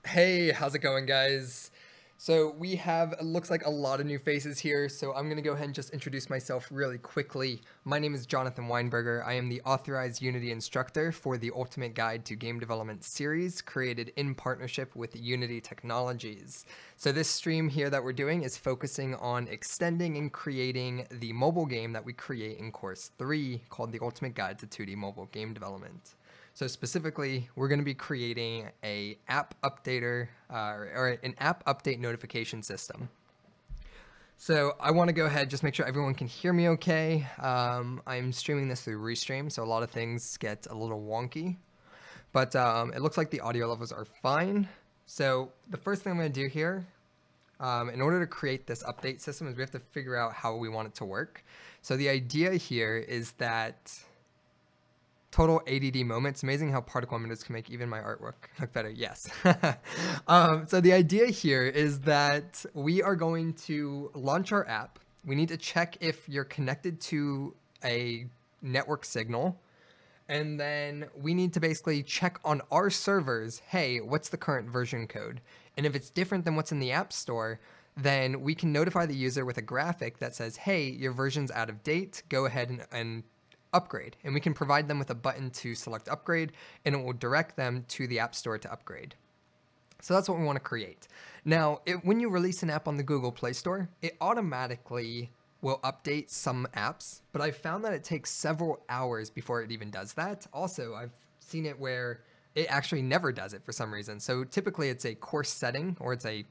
Hey, how's it going, guys? So we have, it looks like a lot of new faces here, so I'm going to go ahead and just introduce myself really quickly. My name is Jonathan Weinberger. I am the authorized Unity instructor for the Ultimate Guide to Game Development series, created in partnership with Unity Technologies. So this stream here that we're doing is focusing on extending and creating the mobile game that we create in Course 3, called the Ultimate Guide to 2D Mobile Game Development. So specifically, we're going to be creating a app updater or an app update notification system. So I want to go ahead, just make sure everyone can hear me okay. I'm streaming this through Restream, so a lot of things get a little wonky. But it looks like the audio levels are fine. So the first thing I'm going to do here, in order to create this update system, is we have to figure out how we want it to work. So the idea here is that total ADD moments. Amazing how particle emitters can make even my artwork look better. Yes. So the idea here is that we are going to launch our app. We need to check if you're connected to a network signal. And then we need to basically check on our servers, hey, what's the current version code? And if it's different than what's in the App Store, then we can notify the user with a graphic that says, hey, your version's out of date. Go ahead and upgrade, and we can provide them with a button to select upgrade, and it will direct them to the App Store to upgrade. So that's what we want to create. Now, when you release an app on the Google Play Store, it automatically will update some apps, but I've found that it takes several hours before it even does that. Also, I've seen it where it actually never does it for some reason. So typically it's a course setting, or it's a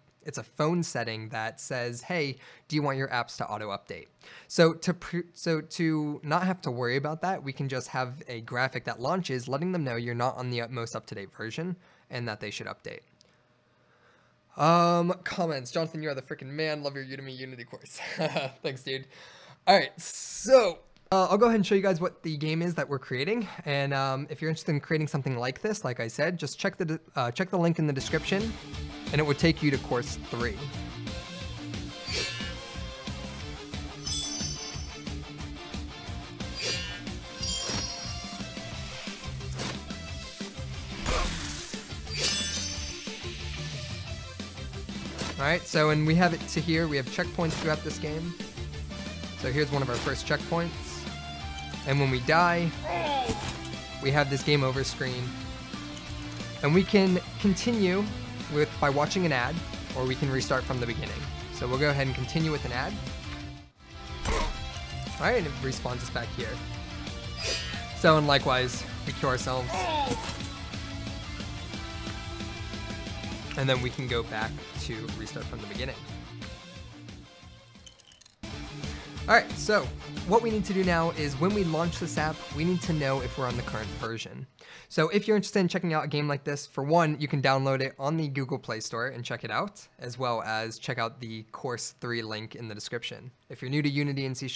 phone setting that says, hey, do you want your apps to auto update? So to not have to worry about that, we can just have a graphic that launches letting them know you're not on the most up-to-date version and that they should update. Comments. Jonathan, you are the freaking man. Love your Udemy Unity course. Thanks, dude. All right, so I'll go ahead and show you guys what the game is that we're creating. And if you're interested in creating something like this, like I said, just check the link in the description, and it would take you to course 3. All right, so when we have it to here, we have checkpoints throughout this game. So here's one of our first checkpoints. And when we die, we have this game over screen. And we can continue by watching an ad, or we can restart from the beginning. So we'll go ahead and continue with an ad. All right, and it respawns us back here. So, and likewise, we kill ourselves. And then we can go back to restart from the beginning. All right, so what we need to do now is when we launch this app, we need to know if we're on the current version. So if you're interested in checking out a game like this, for one, you can download it on the Google Play Store and check it out, as well as check out the Course 3 link in the description. If you're new to Unity and C#,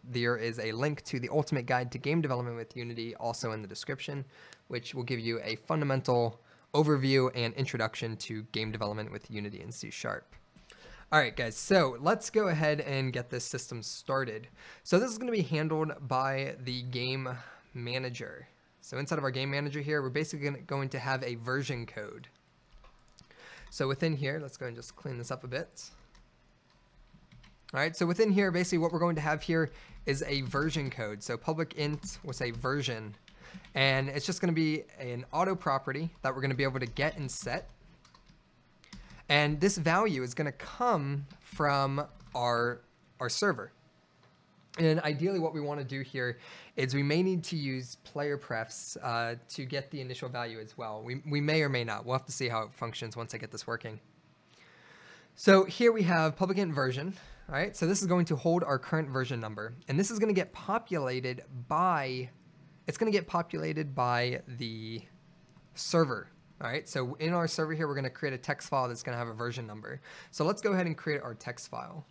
there is a link to the Ultimate Guide to Game Development with Unity also in the description, which will give you a fundamental overview and introduction to game development with Unity and C#. All right, guys, so let's go ahead and get this system started. So this is going to be handled by the game manager. So inside of our game manager here, we're basically going to have a version code. So within here, let's go and just clean this up a bit. All right, so within here, basically what we're going to have here is a version code. So public int, we'll say version. And it's just going to be an auto property that we're going to be able to get and set. And this value is going to come from our server. And ideally what we want to do here is we may need to use player prefs to get the initial value as well. We may or may not. We'll have to see how it functions once I get this working. So here we have public int version. All right, so this is going to hold our current version number. And this is going to get populated by, the server. All right, so in our server here, we're going to create a text file that's going to have a version number. So let's go ahead and create our text file.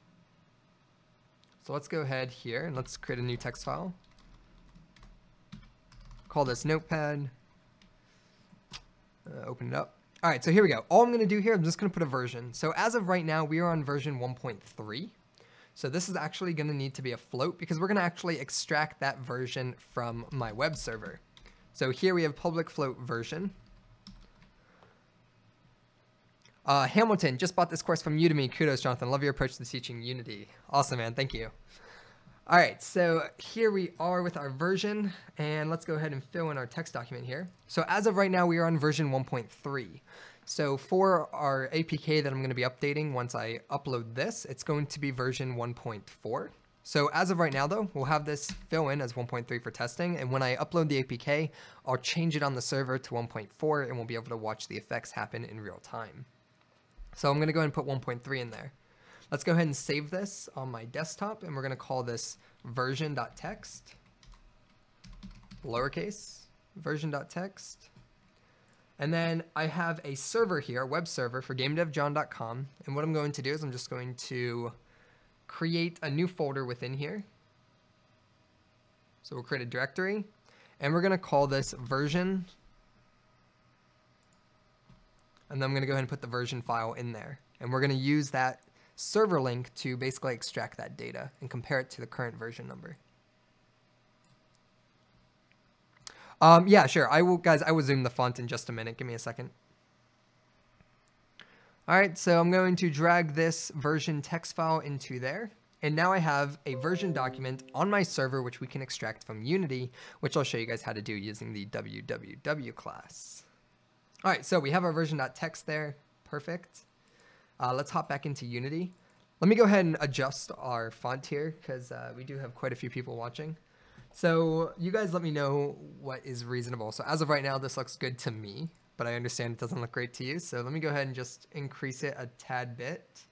So let's go ahead here and let's create a new text file. Call this notepad. Open it up. All right, so here we go. All I'm going to do here, I'm just going to put a version. So as of right now, we are on version 1.3. So this is actually going to need to be a float because we're going to actually extract that version from my web server. So here we have public float version. Hamilton, just bought this course from Udemy. Kudos, Jonathan. Love your approach to teaching Unity. Awesome, man. Thank you. All right, so here we are with our version, and let's go ahead and fill in our text document here. So as of right now, we are on version 1.3. So for our APK that I'm going to be updating once I upload this, it's going to be version 1.4. So as of right now, though, we'll have this fill in as 1.3 for testing, and when I upload the APK, I'll change it on the server to 1.4, and we'll be able to watch the effects happen in real time. So I'm going to go ahead and put 1.3 in there. Let's go ahead and save this on my desktop, and we're going to call this version.text, lowercase, version.text. And then I have a server here, a web server for gamedevjohn.com. And what I'm going to do is I'm just going to create a new folder within here. So we'll create a directory, and we're going to call this version. And then I'm going to go ahead and put the version file in there. And we're going to use that server link to basically extract that data and compare it to the current version number. Yeah, sure. Guys, I will zoom the font in just a minute. Give me a second. All right, so I'm going to drag this version text file into there. And now I have a version document on my server, which we can extract from Unity, which I'll show you guys how to do using the www class. All right, so we have our version.text there. Perfect. Let's hop back into Unity. Let me go ahead and adjust our font here because we do have quite a few people watching. So you guys let me know what is reasonable. So as of right now, this looks good to me, but I understand it doesn't look great to you. So let me go ahead and just increase it a tad bit.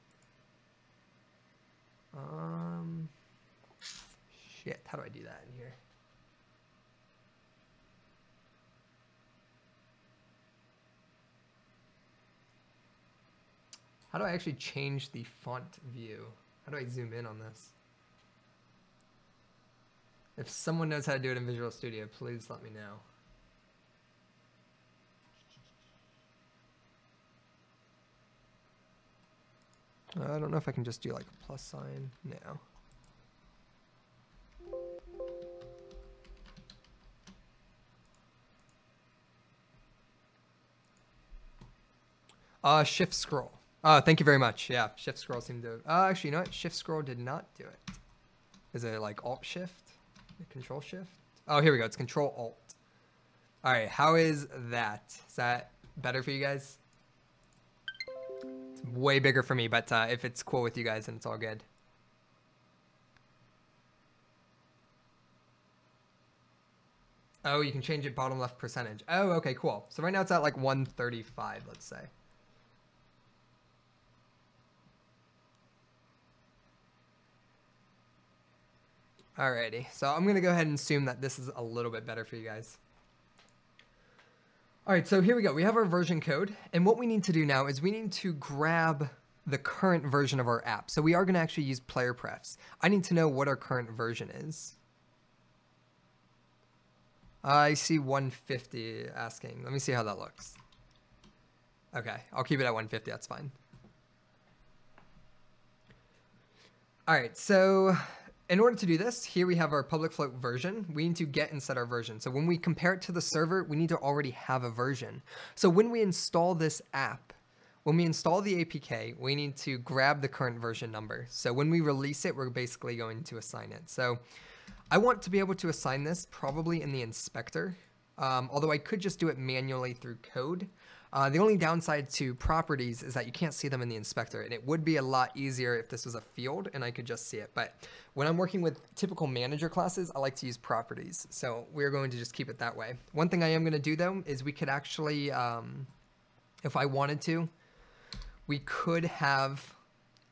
Shit, how do I do that in here? How do I actually change the font view? How do I zoom in on this? If someone knows how to do it in Visual Studio, please let me know. I don't know if I can just do like a plus sign. No. Shift scroll. Thank you very much. Yeah, shift scroll seemed to. Actually, you know what? Shift scroll did not do it. Is it like Alt Shift? Control Shift? Oh, here we go. It's Control Alt. All right, how is that? Is that better for you guys? It's way bigger for me, but if it's cool with you guys, then it's all good. Oh, you can change it bottom left percentage. Oh, okay, cool. So right now it's at like 135, let's say. Alrighty, so I'm gonna go ahead and assume that this is a little bit better for you guys. All right, so here we go. We have our version code, and what we need to do now is we need to grab the current version of our app. So we are gonna actually use player prefs. I need to know what our current version is. I see 150 asking. Let me see how that looks. Okay, I'll keep it at 150, that's fine. All right, so in order to do this, here we have our public float version. We need to get and set our version. So when we compare it to the server, we need to already have a version. So when we install this app, when we install the APK, we need to grab the current version number. So when we release it, we're basically going to assign it. So I want to be able to assign this probably in the inspector, although I could just do it manually through code. The only downside to properties is that you can't see them in the inspector, and it would be a lot easier if this was a field and I could just see it. But when I'm working with typical manager classes, I like to use properties. So we're going to just keep it that way. One thing I am going to do though is we could actually, if I wanted to, we could have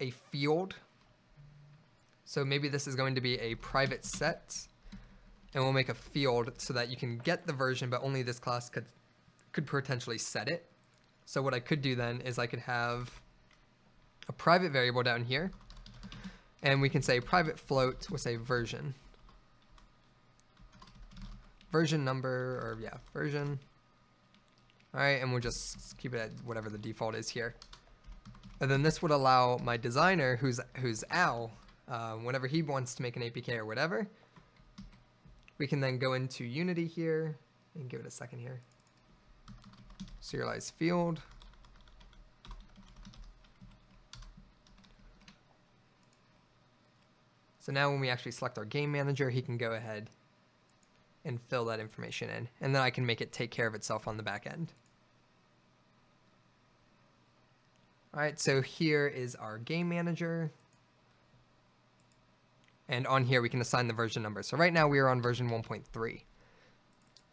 a field. So maybe this is going to be a private set, and we'll make a field so that you can get the version, but only this class could potentially set it. So what I could do then is I could have a private variable down here, and we can say private float, we'll say version number, or yeah, version. All right, and we'll just keep it at whatever the default is here. And then this would allow my designer, who's Al, whenever he wants to make an APK or whatever, we can then go into Unity here and give it a second here. Serialized field, So now when we actually select our game manager, he can go ahead and fill that information in, and then I can make it take care of itself on the back end. All right, so here is our game manager. And on here, we can assign the version number. So right now we are on version 1.3.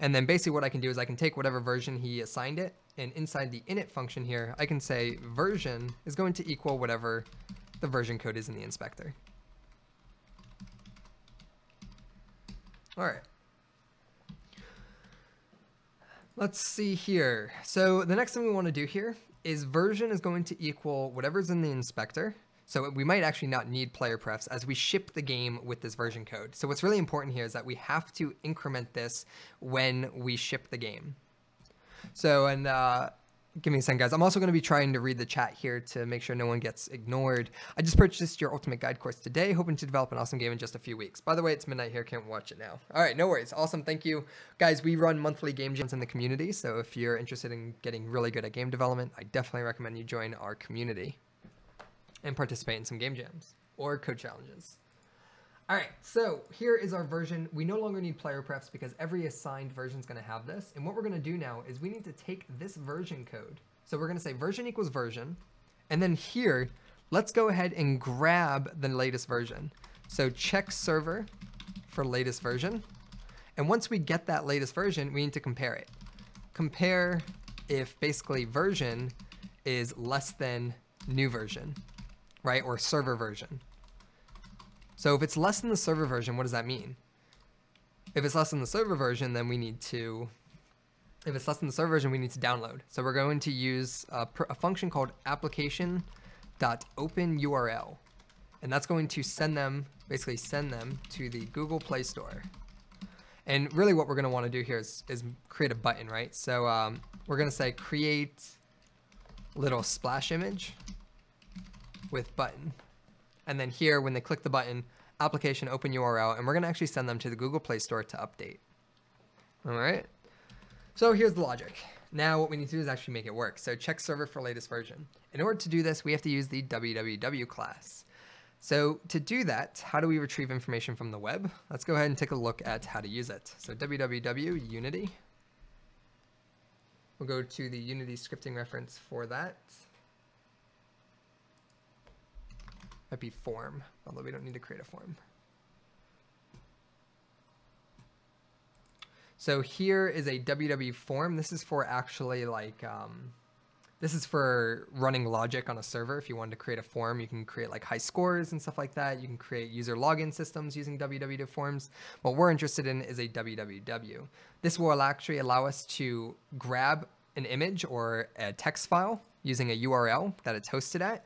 And then basically what I can do is I can take whatever version he assigned it, and inside the init function here, I can say version is going to equal whatever the version code is in the inspector. All right. Let's see here. So the next thing we want to do here is version is going to equal whatever's in the inspector. So we might actually not need player prefs as we ship the game with this version code. So what's really important here is that we have to increment this when we ship the game. So, and give me a second, guys. I'm also going to be trying to read the chat here to make sure no one gets ignored. I just purchased your Ultimate Guide course today, hoping to develop an awesome game in just a few weeks. By the way, it's midnight here. Can't watch it now. All right, no worries. Awesome. Thank you. Guys, we run monthly game jams in the community. So if you're interested in getting really good at game development, I definitely recommend you join our community and participate in some game jams or code challenges. All right, so here is our version. We no longer need player prefs because every assigned version is going to have this. And what we're going to do now is we need to take this version code. So we're going to say version equals version. And then here, let's go ahead and grab the latest version. So check server for latest version. And once we get that latest version, we need to compare it. Compare if basically version is less than new version, right? Or server version. So if it's less than the server version, what does that mean? If it's less than the server version, then we need to, if it's less than the server version, we need to download. So we're going to use a function called application.openURL. And that's going to send them, basically send them to the Google Play Store. And really what we're going to want to do here is create a button, right? So we're going to say create little splash image with button. And then here, when they click the button, application open URL, and we're going to actually send them to the Google Play Store to update. All right. So here's the logic. Now what we need to do is actually make it work. So check server for latest version. In order to do this, we have to use the www class. So to do that, how do we retrieve information from the web? Let's go ahead and take a look at how to use it. So www Unity. We'll go to the Unity scripting reference for that. Might be form, although we don't need to create a form. So here is a www form. This is for actually like, this is for running logic on a server. If you wanted to create a form, you can create like high scores and stuff like that. You can create user login systems using www forms. What we're interested in is a www. This will actually allow us to grab an image or a text file using a URL that it's hosted at.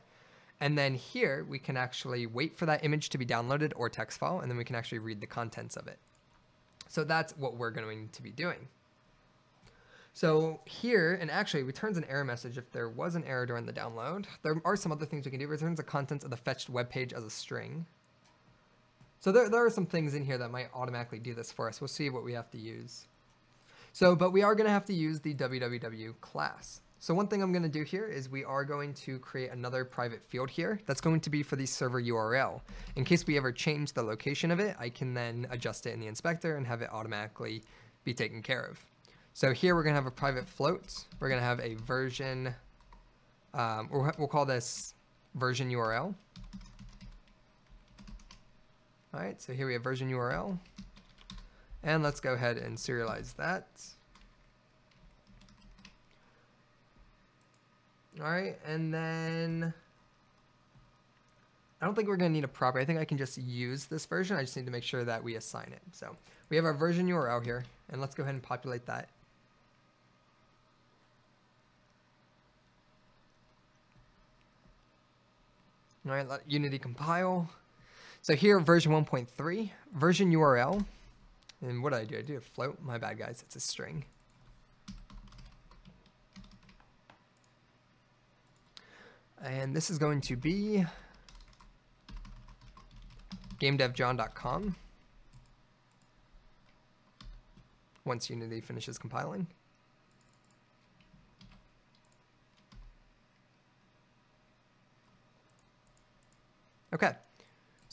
And then here we can actually wait for that image to be downloaded or text file, and then we can actually read the contents of it. So that's what we're going to be doing. So here, and actually it returns an error message if there was an error during the download. There are some other things we can do. It returns the contents of the fetched web page as a string. So there are some things in here that might automatically do this for us. We'll see what we have to use. So, but we are going to have to use the www class. So one thing I'm going to do here is we are going to create another private field here that's going to be for the server URL. In case we ever change the location of it, I can then adjust it in the inspector and have it automatically be taken care of. So here we're going to have a private float. We're going to have a version, we'll call this version URL. All right, so here we have version URL. And let's go ahead and serialize that. All right, and then I don't think we're going to need a property. I think I can just use this version. I just need to make sure that we assign it. So we have our version URL here, and let's go ahead and populate that. All right, let Unity compile. So here, version 1.3, version URL. And what did I do? I did a float. My bad, guys. It's a string. And this is going to be gamedevjohn.com once Unity finishes compiling. Okay,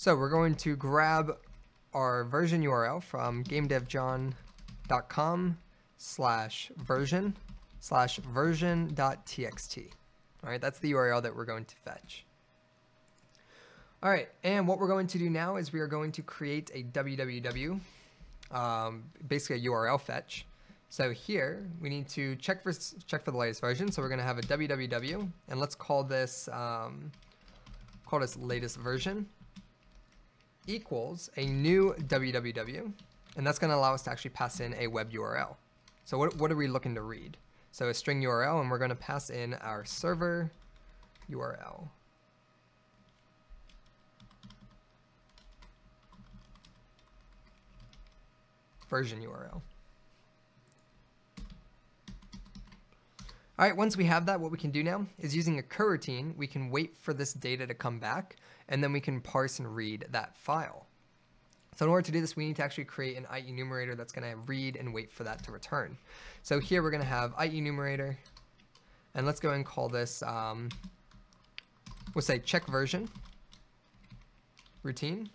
So we're going to grab our version URL from gamedevjohn.com/version/version.txt. All right, that's the URL that we're going to fetch. All right, and what we're going to do now is we are going to create a www, basically a URL fetch. So here we need to check for the latest version. So we're going to have a www, and let's call this latest version equals a new www, and that's going to allow us to actually pass in a web URL. So what are we looking to read? So a string URL, and we're going to pass in our server URL. Version URL. All right, once we have that, what we can do now is using a coroutine, we can wait for this data to come back, and then we can parse and read that file. So in order to do this, we need to actually create an enumerator that's going to read and wait for that to return. So here we're going to have enumerator, and let's go and call this, we'll say check version routine.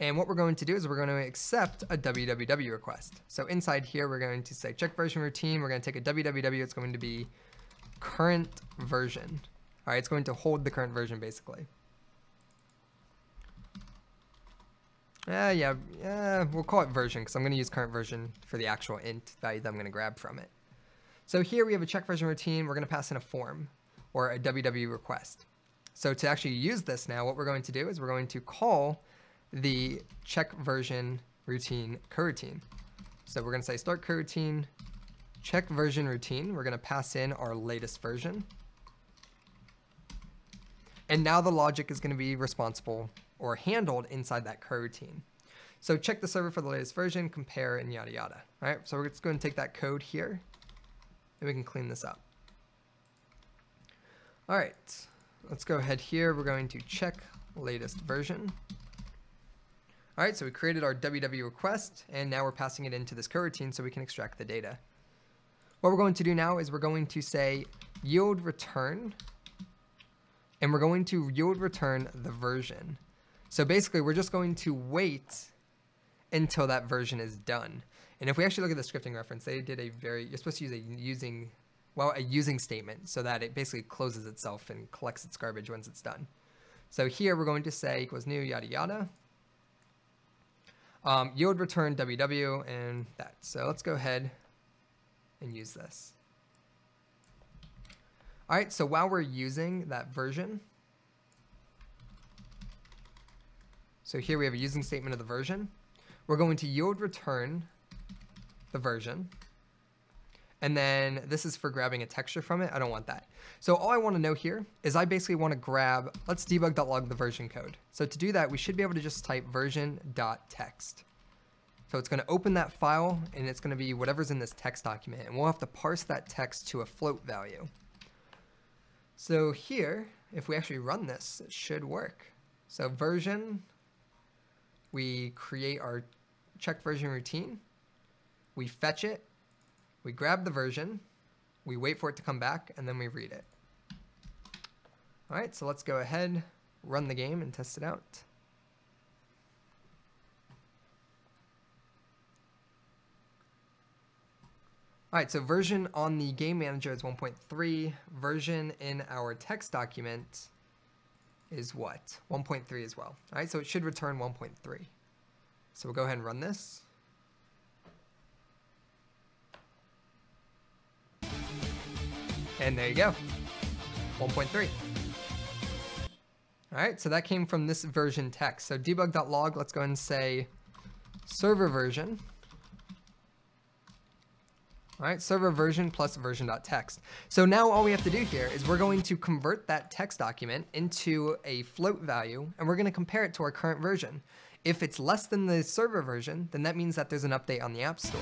And what we're going to do is we're going to accept a www request. So inside here, we're going to say check version routine. We're going to take a www. It's going to be current version. All right, it's going to hold the current version basically. Yeah, we'll call it version because I'm going to use current version for the actual int value that I'm going to grab from it. So here we have a check version routine. We're going to pass in a form or a www request. So to actually use this now, what we're going to do is we're going to call the check version routine coroutine. So we're going to say start coroutine, check version routine. We're going to pass in our latest version. And now the logic is going to be responsible or handled inside that coroutine. So check the server for the latest version, compare, and yada yada. All right, so we're just going to take that code here, and we can clean this up. All right, let's go ahead here. We're going to check latest version. All right, so we created our www request, and now we're passing it into this coroutine so we can extract the data. What we're going to do now is we're going to say yield return, and we're going to yield return the version. So basically, we're just going to wait until that version is done. And if we actually look at the scripting reference, they did you're supposed to use a using statement so that it basically closes itself and collects its garbage once it's done. So here we're going to say equals new yada yada. Yield return ww and that. So let's go ahead and use this. All right, so while we're using that version, so here we have a using statement of the version. We're going to yield return the version. And then this is for grabbing a texture from it. I don't want that. So all I want to know here is I basically want to grab, let's debug.log the version code. So to do that, we should be able to just type version.text. So it's going to open that file, and it's going to be whatever's in this text document. And we'll have to parse that text to a float value. So here, if we actually run this, it should work. So version, we create our check version routine. We fetch it. We grab the version, we wait for it to come back, and then we read it. All right, so let's go ahead, run the game, and test it out. All right, so version on the game manager is 1.3. Version in our text document is what? 1.3 as well. All right, so it should return 1.3. So we'll go ahead and run this. And there you go, 1.3. All right, so that came from this version text. So debug.log, let's go ahead and say server version. All right, server version plus version.text. So now all we have to do here is we're going to convert that text document into a float value, and we're going to compare it to our current version. If it's less than the server version, then that means that there's an update on the App Store.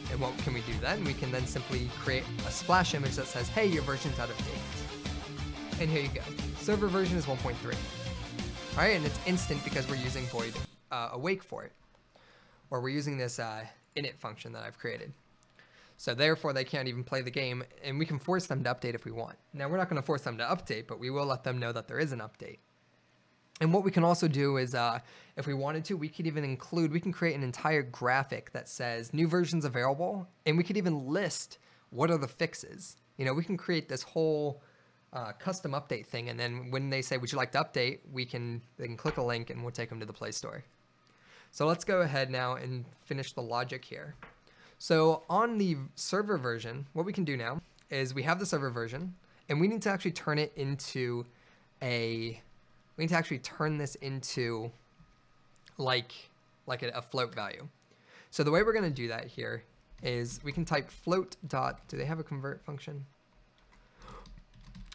And what can we do then? We can then simply create a splash image that says, hey, your version's out of date. And here you go. Server version is 1.3. All right, and it's instant because we're using void awake for it. Or we're using this init function that I've created. So therefore, they can't even play the game, and we can force them to update if we want. Now, we're not going to force them to update, but we will let them know that there is an update. And what we can also do is, if we wanted to, we could even include, we can create an entire graphic that says new versions available, and we could even list what are the fixes. You know, we can create this whole custom update thing, and then when they say, would you like to update, they can click a link and we'll take them to the Play Store. So let's go ahead now and finish the logic here. So on the server version, what we can do now is we have the server version, and we need to actually turn it into we need to actually turn this into like a float value. So the way we're going to do that here is we can type float dot, do they have a convert function?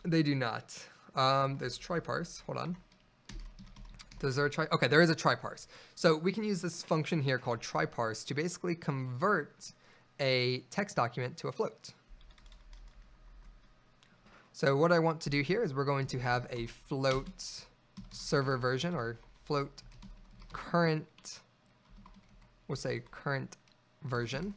They do not. There's try parse, hold on. Is there a try? Okay, there is a try parse. So we can use this function here called try parse to basically convert a text document to a float. So what I want to do here is we're going to have a float server version, or float current, we'll say current version.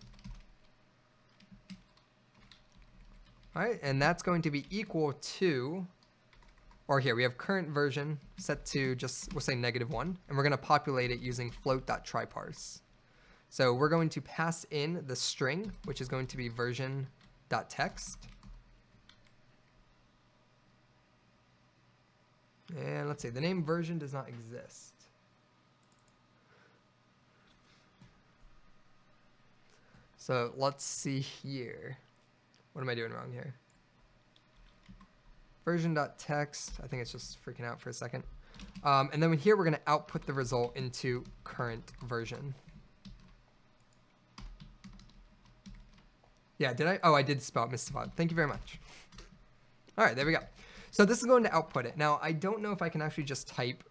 All right, and that's going to be equal to, or here we have current version set to just, we'll say -1, and we're going to populate it using float.tryparse. So we're going to pass in the string, which is going to be version.text. And let's see, the name version does not exist. So let's see here. What am I doing wrong here? Version.text, I think it's just freaking out for a second. And then here we're going to output the result into current version. Yeah, did I? Oh, I did misspell. Thank you very much. All right, there we go. So this is going to output it. Now, I don't know if I can actually just type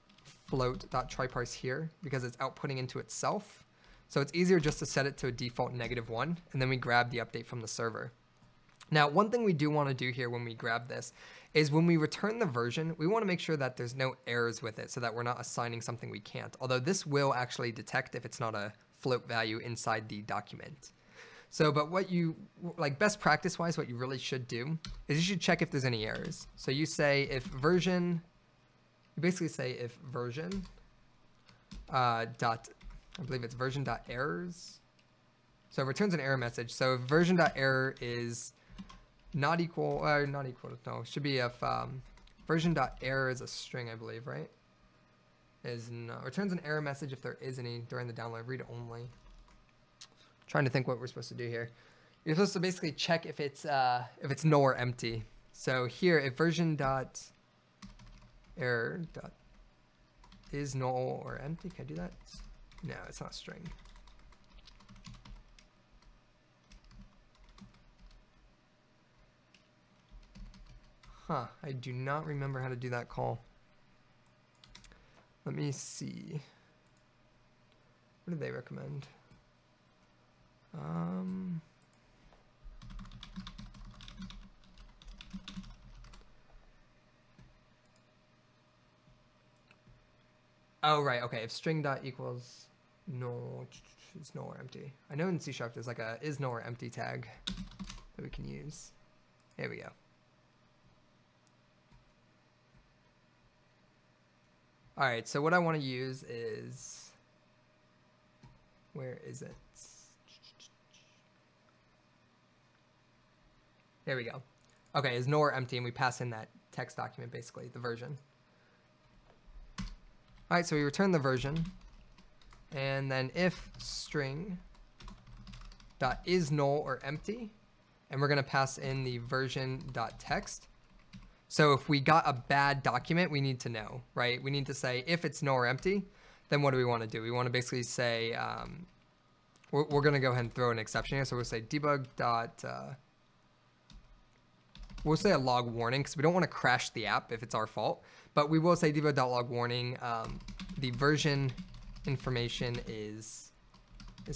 float.tryparse here because it's outputting into itself. So it's easier just to set it to a default -1, and then we grab the update from the server. Now, one thing we do want to do here when we grab this is when we return the version, we want to make sure that there's no errors with it so that we're not assigning something we can't. Although this will actually detect if it's not a float value inside the document. So, but what you, like best practice wise, what you really should do is you should check if there's any errors. So you say if version, you basically say if version dot, I believe it's version dot errors. So it returns an error message. So if version dot error is not equal, no, it should be if version dot error is a string, I believe, right? Is no, returns an error message if there is any during the download, read only. Trying to think what we're supposed to do here. You're supposed to basically check if it's null or empty. So here, if version dot error dot is null or empty, can I do that? No, it's not string. Huh, I do not remember how to do that call. Let me see. What do they recommend? Oh, right, okay, if string dot equals null, it's null or empty. I know in C# there's like a is null or empty tag that we can use. There we go. All right, so what I want to use is, where is it? There we go. Okay, is null or empty, and we pass in that text document, basically, the version. All right, so we return the version, and then if string dot is null or empty, and we're going to pass in the version dot text. So if we got a bad document, we need to know, right? We need to say if it's null or empty, then what do we want to do? We want to basically say, we're going to go ahead and throw an exception here. So we'll say debug dot, we'll say a log warning because we don't want to crash the app if it's our fault. But we will say debug.log warning. The version information is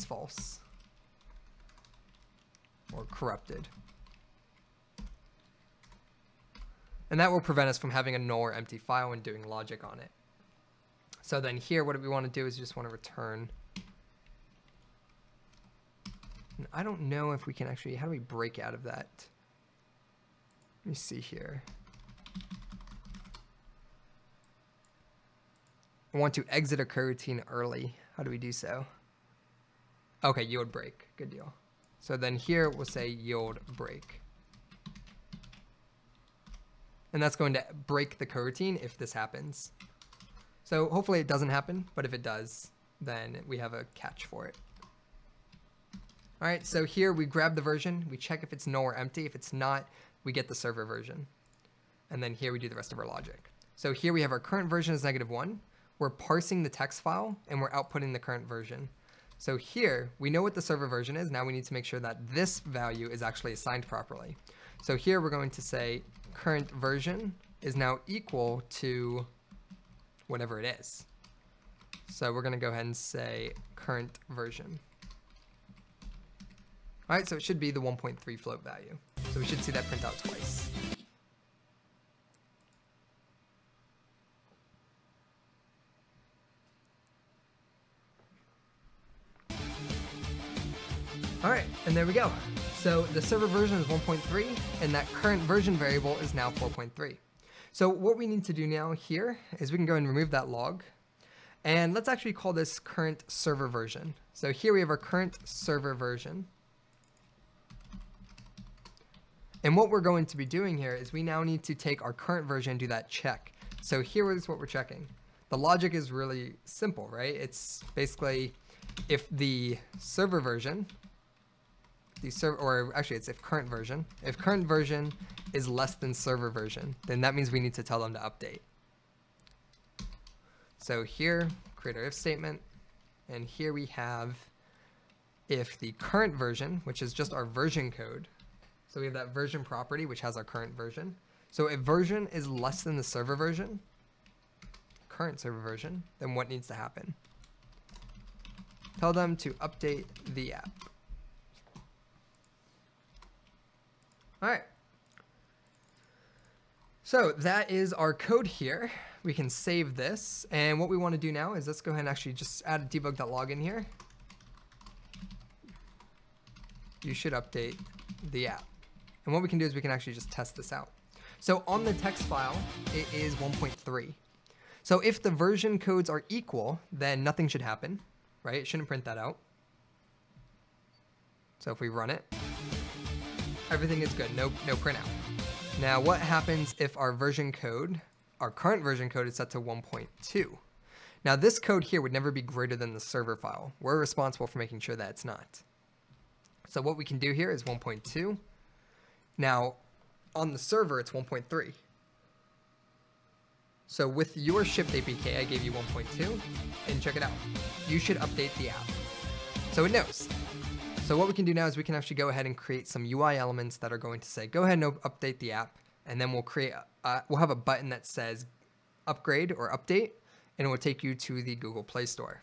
false or corrupted. And that will prevent us from having a null or empty file and doing logic on it. So then here, what we want to do is just want to return And I don't know if we can actually, how do we break out of that? Let me see here. I want to exit a coroutine early. How do we do so? Okay, yield break. Good deal. So then here we'll say yield break. And that's going to break the coroutine if this happens. So hopefully it doesn't happen, but if it does, then we have a catch for it. All right, so here we grab the version, we check if it's null or empty. If it's not, we get the server version. And then here we do the rest of our logic. So here we have our current version is -1. We're parsing the text file and we're outputting the current version. So here we know what the server version is. Now we need to make sure that this value is actually assigned properly. So here we're going to say current version is now equal to whatever it is. So we're going to go ahead and say current version. All right, so it should be the 1.3 float value. So we should see that print out twice. All right, and there we go. So the server version is 1.3, and that current version variable is now 4.3. So what we need to do now here is we can go and remove that log. And let's actually call this current server version. So here we have our current server version. And what we're going to be doing here is we now need to take our current version and do that check. So here is what we're checking. The logic is really simple, right? It's basically if the server version, it's if current version is less than server version, then that means we need to tell them to update. So here, create our if statement, and here we have if the current version, which is just our version code, so we have that version property, which has our current version. So if version is less than the server version, current server version, then what needs to happen? Tell them to update the app. All right. So that is our code here. We can save this. And what we want to do now is let's go ahead and actually just add a debug.log in here. You should update the app. And what we can do is we can actually just test this out. So on the text file, it is 1.3. So if the version codes are equal, then nothing should happen, right? It shouldn't print that out. So if we run it, everything is good, no printout. Now what happens if our version code, our current version code is set to 1.2? Now this code here would never be greater than the server file. We're responsible for making sure that it's not. So what we can do here is 1.2. Now, on the server, it's 1.3. So with your shipped APK, I gave you 1.2, and check it out. You should update the app. So it knows. So what we can do now is we can actually go ahead and create some UI elements that are going to say, go ahead and update the app, and then we'll have a button that says upgrade or update, and it will take you to the Google Play Store.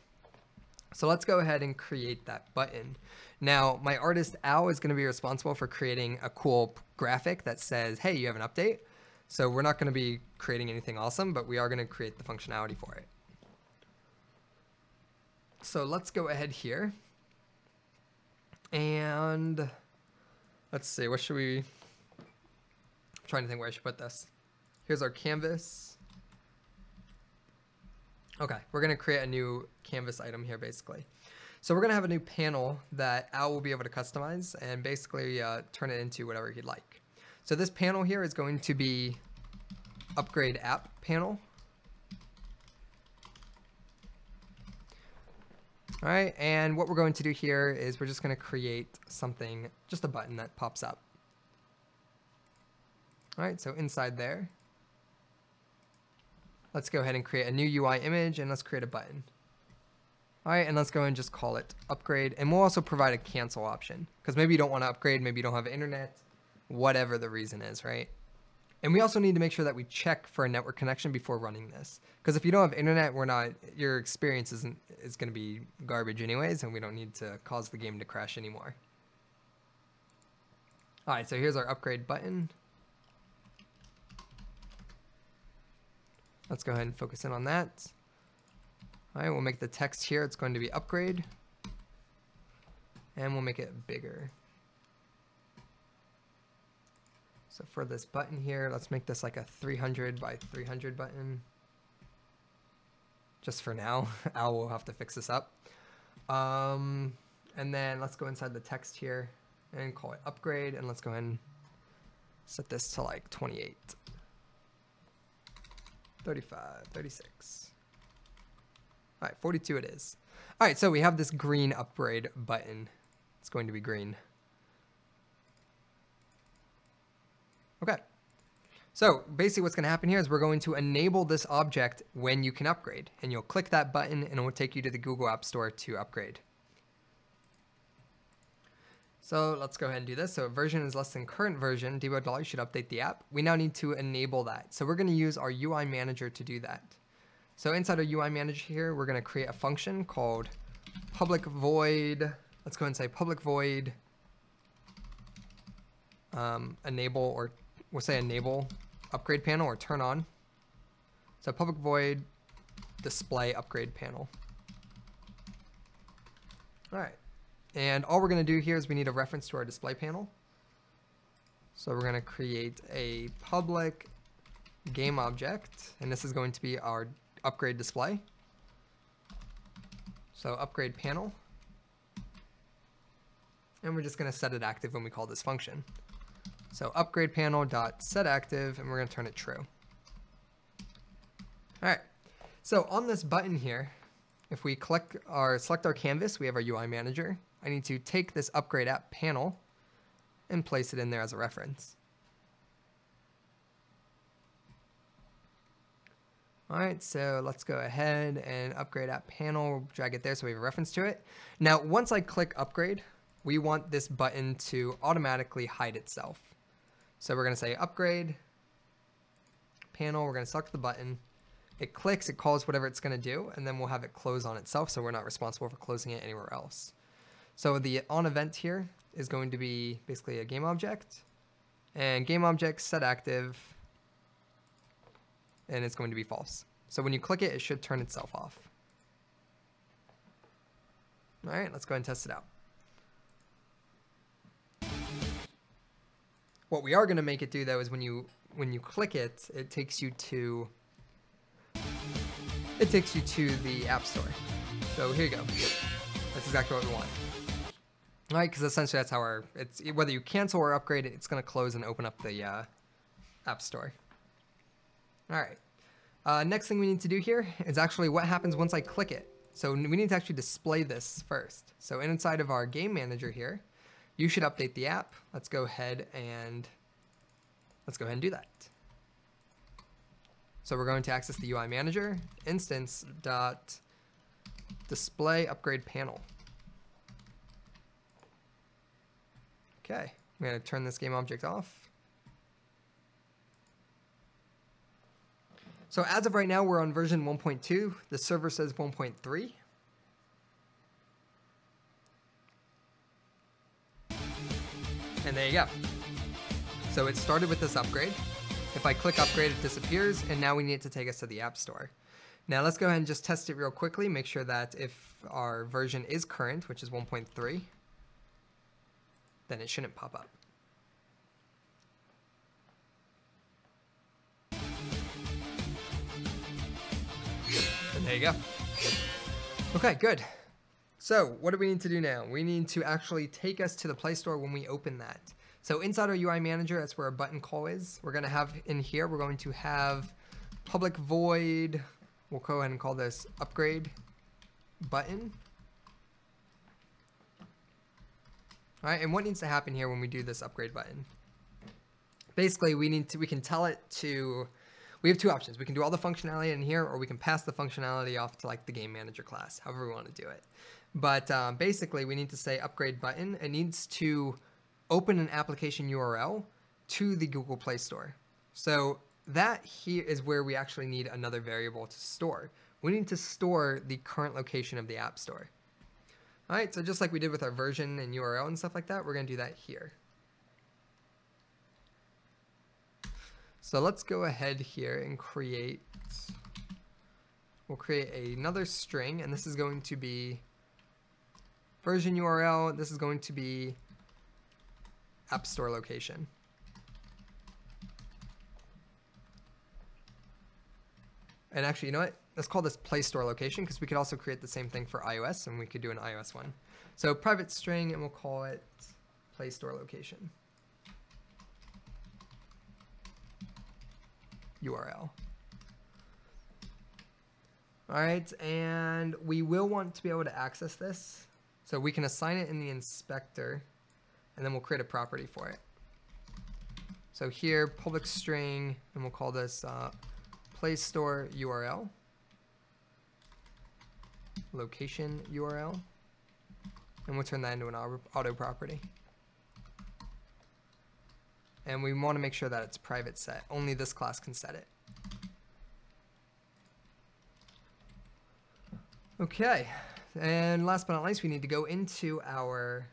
So let's go ahead and create that button. Now, my artist Al is going to be responsible for creating a cool graphic that says, hey, you have an update. So we're not going to be creating anything awesome, but we are going to create the functionality for it. So let's go ahead here. And let's see, what should we, I'm trying to think where I should put this. Here's our canvas. Okay, we're going to create a new canvas item here, basically. So we're going to have a new panel that Al will be able to customize and basically turn it into whatever he'd like. So this panel here is going to be upgrade app panel. All right, and what we're going to do here is we're just going to create something, just a button that pops up. All right, so inside there, let's go ahead and create a new UI image and let's create a button. All right, and let's go and just call it upgrade. And we'll also provide a cancel option because maybe you don't want to upgrade, maybe you don't have internet, whatever the reason is, right? And we also need to make sure that we check for a network connection before running this. Because if you don't have internet, your experience is going to be garbage anyways, and we don't need to cause the game to crash anymore. All right, so here's our upgrade button. Let's go ahead and focus in on that. All right, we'll make the text here, it's going to be upgrade. And we'll make it bigger. So for this button here, let's make this like a 300 by 300 button. Just for now. Al will have to fix this up. And then let's go inside the text here and call it upgrade. And let's go ahead and set this to like 28, 35, 36. All right, 42 it is. All right, so we have this green upgrade button. It's going to be green. Okay. So basically what's going to happen here is we're going to enable this object when you can upgrade. And you'll click that button and it will take you to the Google App Store to upgrade. So let's go ahead and do this. So version is less than current version. Debug should update the app. We now need to enable that. So we're going to use our UI manager to do that. So inside our UI manager here, we're going to create a function called public void. Let's go ahead and say public void enable, or we'll say enable upgrade panel or turn on. So public void display upgrade panel. All right. And all we're going to do here is we need a reference to our display panel. So we're going to create a public game object, and this is going to be our upgrade display. So upgrade panel. And we're just going to set it active when we call this function. So upgrade panel dot set active, and we're going to turn it true. All right. So on this button here, if we select our canvas, we have our UI manager. I need to take this upgrade app panel and place it in there as a reference. All right, so let's go ahead and upgrade app panel, drag it there so we have a reference to it. Now, once I click upgrade, we want this button to automatically hide itself. So we're going to say upgrade panel, we're going to select the button. It clicks, it calls whatever it's going to do, and then we'll have it close on itself, so we're not responsible for closing it anywhere else. So the on event here is going to be basically a game object, and game object set active, and it's going to be false. So when you click it, it should turn itself off. All right, let's go ahead and test it out. What we are going to make it do though is when you click it, it takes you to the App Store. So here you go. That's exactly what we want. All right, because essentially that's how whether you cancel or upgrade it, it's going to close and open up the App Store. All right. Next thing we need to do here is actually what happens once I click it. So we need to actually display this first. So inside of our game manager here, you should update the app. Let's go ahead and do that. So we're going to access the UI manager, instance dot display upgrade panel. Okay, I'm going to turn this game object off. So as of right now, we're on version 1.2. The server says 1.3. And there you go. So it started with this upgrade. If I click upgrade, it disappears, and now we need it to take us to the App Store. Now let's go ahead and just test it real quickly, make sure that if our version is current, which is 1.3, then it shouldn't pop up. And there you go. Okay, good. So what do we need to do now? We need to actually take us to the Play Store when we open that. So inside our UI manager, that's where our button call is. We're going to have in here, we're going to have public void. We'll go ahead and call this upgrade button. All right, and what needs to happen here when we do this upgrade button? Basically, we can tell it to, we have two options. We can do all the functionality in here, or we can pass the functionality off to like the game manager class, however we want to do it. But basically, we need to say upgrade button. It needs to open an application URL to the Google Play Store. So that here is where we actually need another variable to store. We need to store the current location of the App Store. All right, so just like we did with our version and URL and stuff like that, we're going to do that here. So let's go ahead here and we'll create another string, and this is going to be Version URL, this is going to be App Store location. And actually, you know what? Let's call this Play Store location because we could also create the same thing for iOS and we could do an iOS one. So private string, and we'll call it Play Store location. URL. All right, and we will want to be able to access this. So we can assign it in the inspector, and then we'll create a property for it. So here, public string, and we'll call this Play Store URL, location URL, and we'll turn that into an auto property. And we want to make sure that it's private set. Only this class can set it. Okay, and last but not least, we need to go into our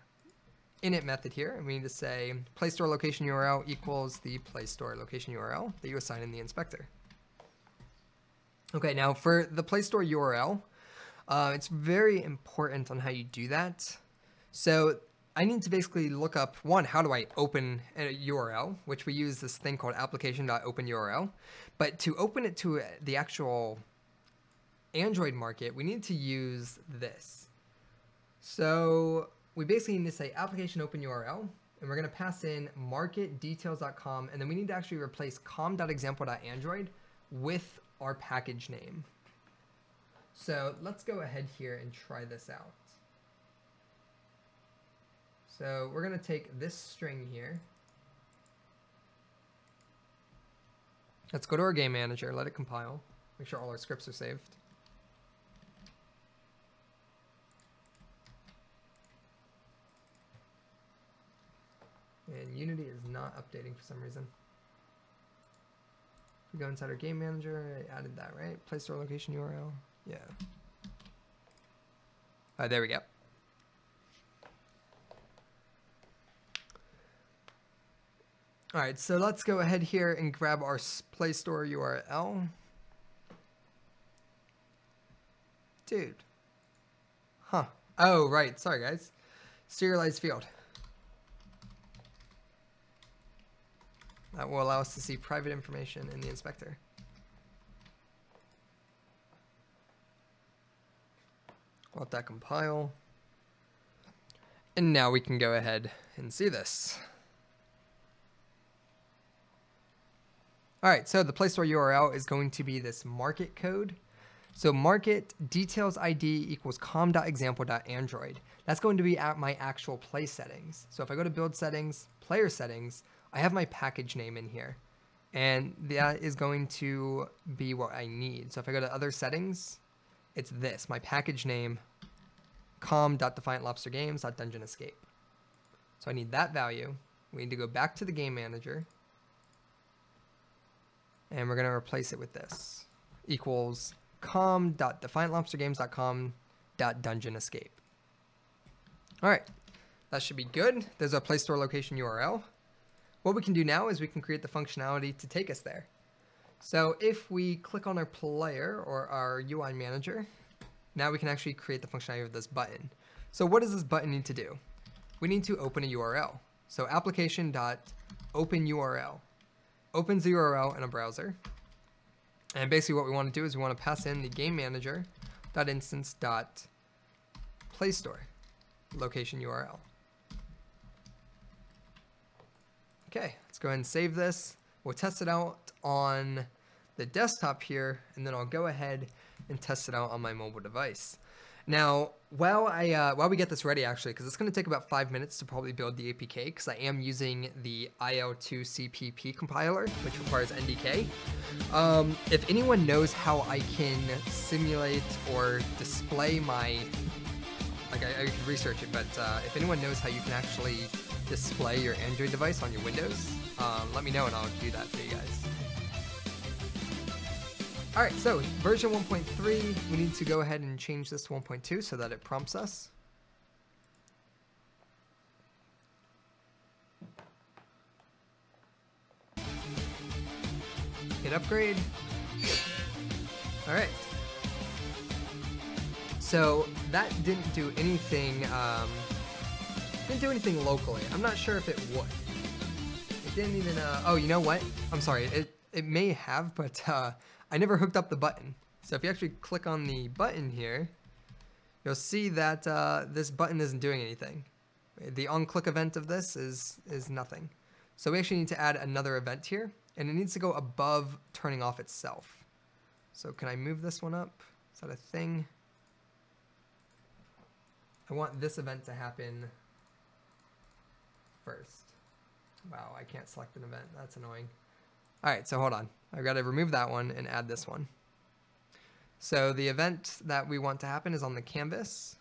init method here, and we need to say Play Store location URL equals the Play Store location URL that you assign in the inspector. Okay, now for the Play Store URL, it's very important on how you do that. So I need to basically look up, one, how do I open a URL, which we use this thing called application.openURL. But to open it to the actual Android market, we need to use this. So we basically need to say application open URL, and we're going to pass in marketdetails.com, and then we need to actually replace com.example.android with our package name. So let's go ahead here and try this out. So we're going to take this string here. Let's go to our game manager, let it compile, make sure all our scripts are saved. And Unity is not updating for some reason. If we go inside our game manager, I added that, right? Play Store location URL. Yeah. There we go. All right, so let's go ahead here and grab our Play Store URL. Dude. Huh. Oh, right. Sorry, guys. Serialized field. That will allow us to see private information in the inspector. Let that compile. And now we can go ahead and see this. All right, so the Play Store URL is going to be this market code. So market details ID equals com.example.android. That's going to be at my actual play settings. So if I go to build settings, player settings, I have my package name in here. And that is going to be what I need. So if I go to other settings, it's this, my package name, com.defiantlobstergames.dungeonescape. So I need that value. We need to go back to the game manager. And we're going to replace it with this. Equals com.defiantlobstergames.com.dungeonescape. All right, that should be good. There's our Play Store location URL. What we can do now is we can create the functionality to take us there. So if we click on our player or our UI manager, now we can actually create the functionality of this button. So what does this button need to do? We need to open a URL. So application.openURL opens the URL in a browser. And basically what we want to do is we want to pass in the game manager.instance.playstore location URL. Okay, let's go ahead and save this. We'll test it out on the desktop here, and then I'll go ahead and test it out on my mobile device. Now, while we get this ready, actually, because it's going to take about 5 minutes to probably build the APK, because I am using the IL2CPP compiler, which requires NDK. If anyone knows how I can simulate or display my, I could research it, but if anyone knows how you can actually display your Android device on your Windows, let me know and I'll do that for you guys. All right, so version 1.3, we need to go ahead and change this to 1.2 so that it prompts us. Hit upgrade. All right. So that didn't do anything. Didn't do anything locally. I'm not sure if it would. It didn't even. Oh, you know what? I'm sorry. It may have, but I never hooked up the button. So if you actually click on the button here, you'll see that this button isn't doing anything. The on-click event of this is nothing. So we actually need to add another event here, and it needs to go above turning off itself. So can I move this one up? Is that a thing? I want this event to happen first. Wow, I can't select an event. That's annoying. All right, so hold on. I've got to remove that one and add this one. So the event that we want to happen is on the canvas,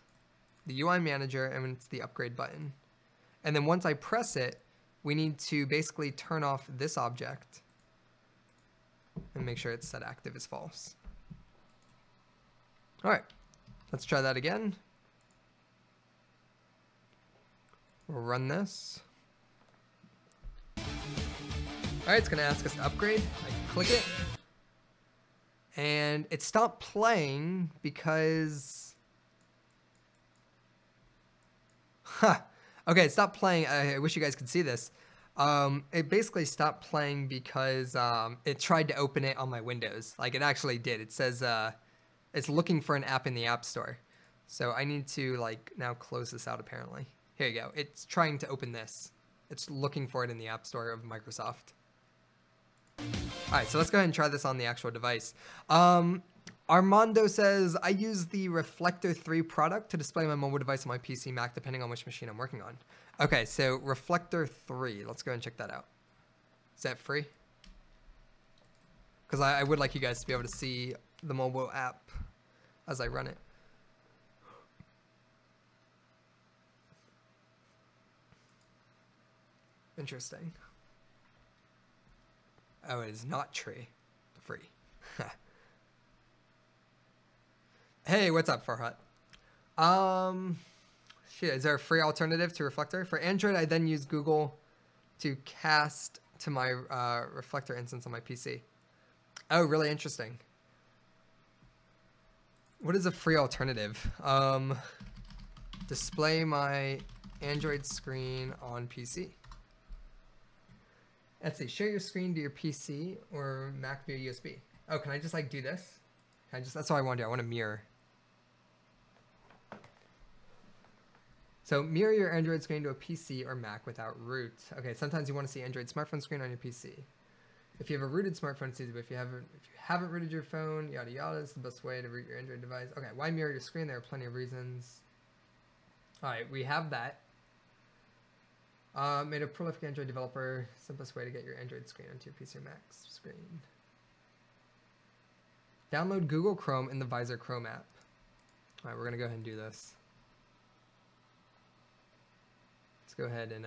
the UI manager, and it's the upgrade button. And then once I press it, we need to basically turn off this object and make sure it's set active as false. All right, let's try that again. We'll run this. All right, it's gonna ask us to upgrade. I click it. And it stopped playing because, okay, it stopped playing. I wish you guys could see this. It basically stopped playing because it tried to open it on my Windows. Like it actually did. It says it's looking for an app in the App Store. So I need to like now close this out apparently. Here you go. It's trying to open this. It's looking for it in the App Store of Microsoft. All right, so let's go ahead and try this on the actual device. Armando says, I use the Reflector 3 product to display my mobile device on my PC, Mac, depending on which machine I'm working on. Okay, so Reflector 3, let's go and check that out. Is that free? Because I would like you guys to be able to see the mobile app as I run it. Interesting. Oh, it is not free. Hey, what's up, Farhat? Shit, is there a free alternative to Reflector? For Android, I then use Google to cast to my Reflector instance on my PC. Oh, really interesting. What is a free alternative? Display my Android screen on PC. Let's see, share your screen to your PC or Mac via USB. Oh, can I just like do this? Can I just, that's all I want to do. I want to mirror. So mirror your Android screen to a PC or Mac without root. Okay, sometimes you want to see Android smartphone screen on your PC. If you have a rooted smartphone, it's easy, but if you haven't rooted your phone, yada yada, it's the best way to root your Android device. Okay, why mirror your screen? There are plenty of reasons. All right, we have that. Made a prolific Android developer, simplest way to get your Android screen onto your PC or Mac screen. Download Google Chrome in the Visor Chrome app. All right, we're gonna go ahead and do this. Let's go ahead and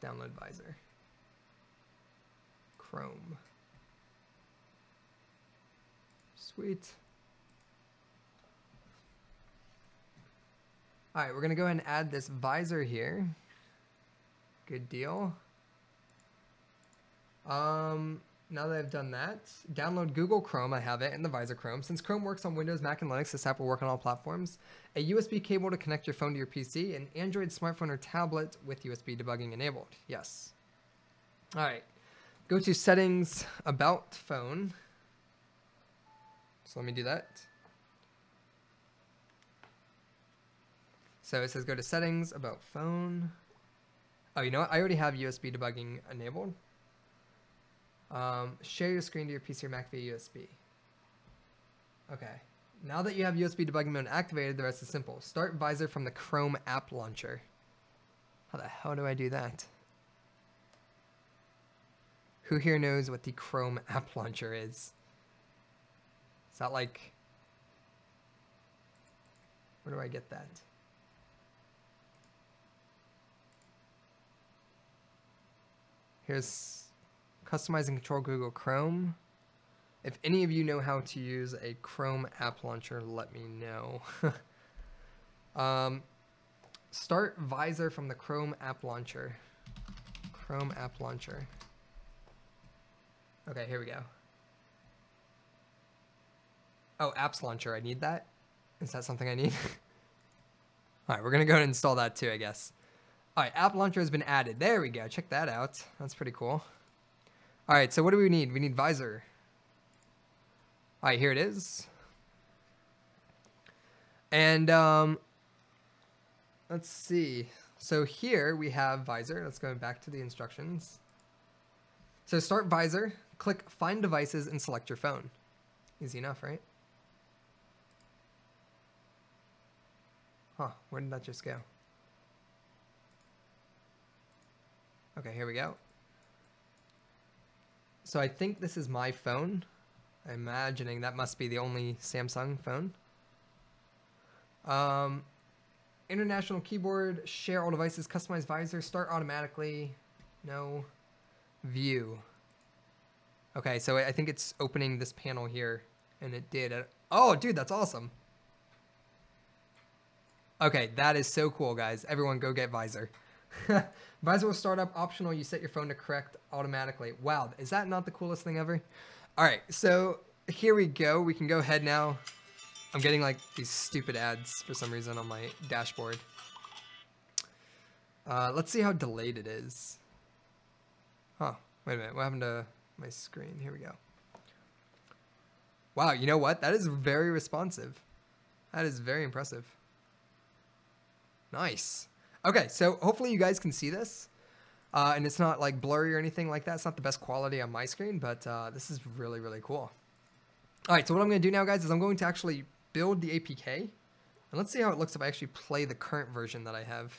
download Visor. Chrome. Sweet. All right, we're gonna go ahead and add this Visor here. Good deal. Now that I've done that, download Google Chrome. I have it in the Visor Chrome. Since Chrome works on Windows, Mac, and Linux, this app will work on all platforms. A USB cable to connect your phone to your PC, an Android smartphone or tablet with USB debugging enabled. Yes. All right. Go to Settings, About Phone. So let me do that. So it says go to Settings, About Phone. Oh, you know what? I already have USB debugging enabled. Share your screen to your PC or Mac via USB. Okay. Now that you have USB debugging mode activated, the rest is simple. Start Visor from the Chrome app launcher. How the hell do I do that? Who here knows what the Chrome app launcher is? Is that like... Where do I get that? Here's customize and control Google Chrome. If any of you know how to use a Chrome app launcher, let me know. Start Visor from the Chrome app launcher. Chrome app launcher. Okay, here we go. Oh, apps launcher, I need that. Is that something I need? All right, we're going to go ahead and install that too, I guess. All right, app launcher has been added. There we go. Check that out. That's pretty cool. All right, so what do we need? We need visor. All right, here it is. And let's see. So here we have visor. Let's go back to the instructions. So start visor, click find devices and select your phone. Easy enough, right? Huh, where did that just go? Okay, here we go. So I think this is my phone. I'm imagining that must be the only Samsung phone. International keyboard, share all devices, customize visor, start automatically, no, view. Okay, so I think it's opening this panel here, and it did. Oh, dude, that's awesome. Okay, that is so cool, guys. Everyone go get visor. Visor will start up optional. You set your phone to correct automatically. Wow, is that not the coolest thing ever? All right, so here we go. We can go ahead now. I'm getting like these stupid ads for some reason on my dashboard. Let's see how delayed it is. Huh, wait a minute. What happened to my screen? Here we go. Wow, you know what? That is very responsive. That is very impressive. Nice. Okay, so hopefully you guys can see this. And it's not like blurry or anything like that. It's not the best quality on my screen, but this is really, really cool. All right, so what I'm going to do now, guys, is I'm going to actually build the APK. And let's see how it looks if I actually play the current version that I have.